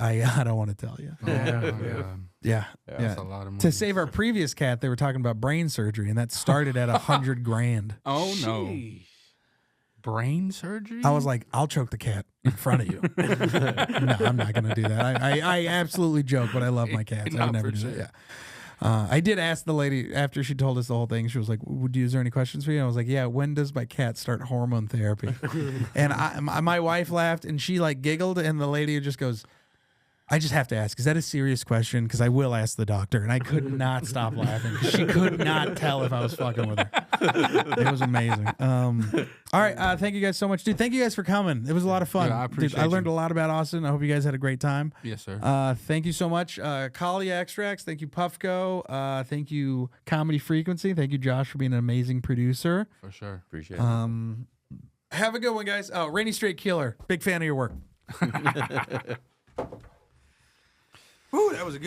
[SPEAKER 2] don't want to tell you.
[SPEAKER 4] Oh,
[SPEAKER 2] yeah.
[SPEAKER 4] That's a lot of money.
[SPEAKER 2] To save our previous cat, they were talking about brain surgery, and that started at $100,000.
[SPEAKER 4] Oh no! Brain surgery?
[SPEAKER 2] I was like, I'll choke the cat in front of you. No, I'm not gonna do that. I absolutely joke, but I love my cats. I would never do that. Yeah. I did ask the lady after she told us the whole thing. She was like, is there any questions for you? I was like, yeah, when does my cat start hormone therapy? And my wife laughed and she like giggled, and the lady just goes, I just have to ask, is that a serious question? Because I will ask the doctor. And I could not stop laughing. She could not tell if I was fucking with her. It was amazing. All right, thank you guys so much, dude. Thank you guys for coming. It was a lot of fun.
[SPEAKER 4] Yeah, I appreciate
[SPEAKER 2] I learned
[SPEAKER 4] you.
[SPEAKER 2] a lot about Austin. I hope you guys had a great time.
[SPEAKER 4] Yes, sir.
[SPEAKER 2] Thank you so much, Collie Extracts. Thank you, Puffco. Thank you, Comedy Frequency. Thank you, Josh, for being an amazing producer.
[SPEAKER 4] For sure.
[SPEAKER 1] Appreciate it.
[SPEAKER 2] Have a good one, guys. Oh, Rainy Straight Killer. Big fan of your work. Ooh, that was a good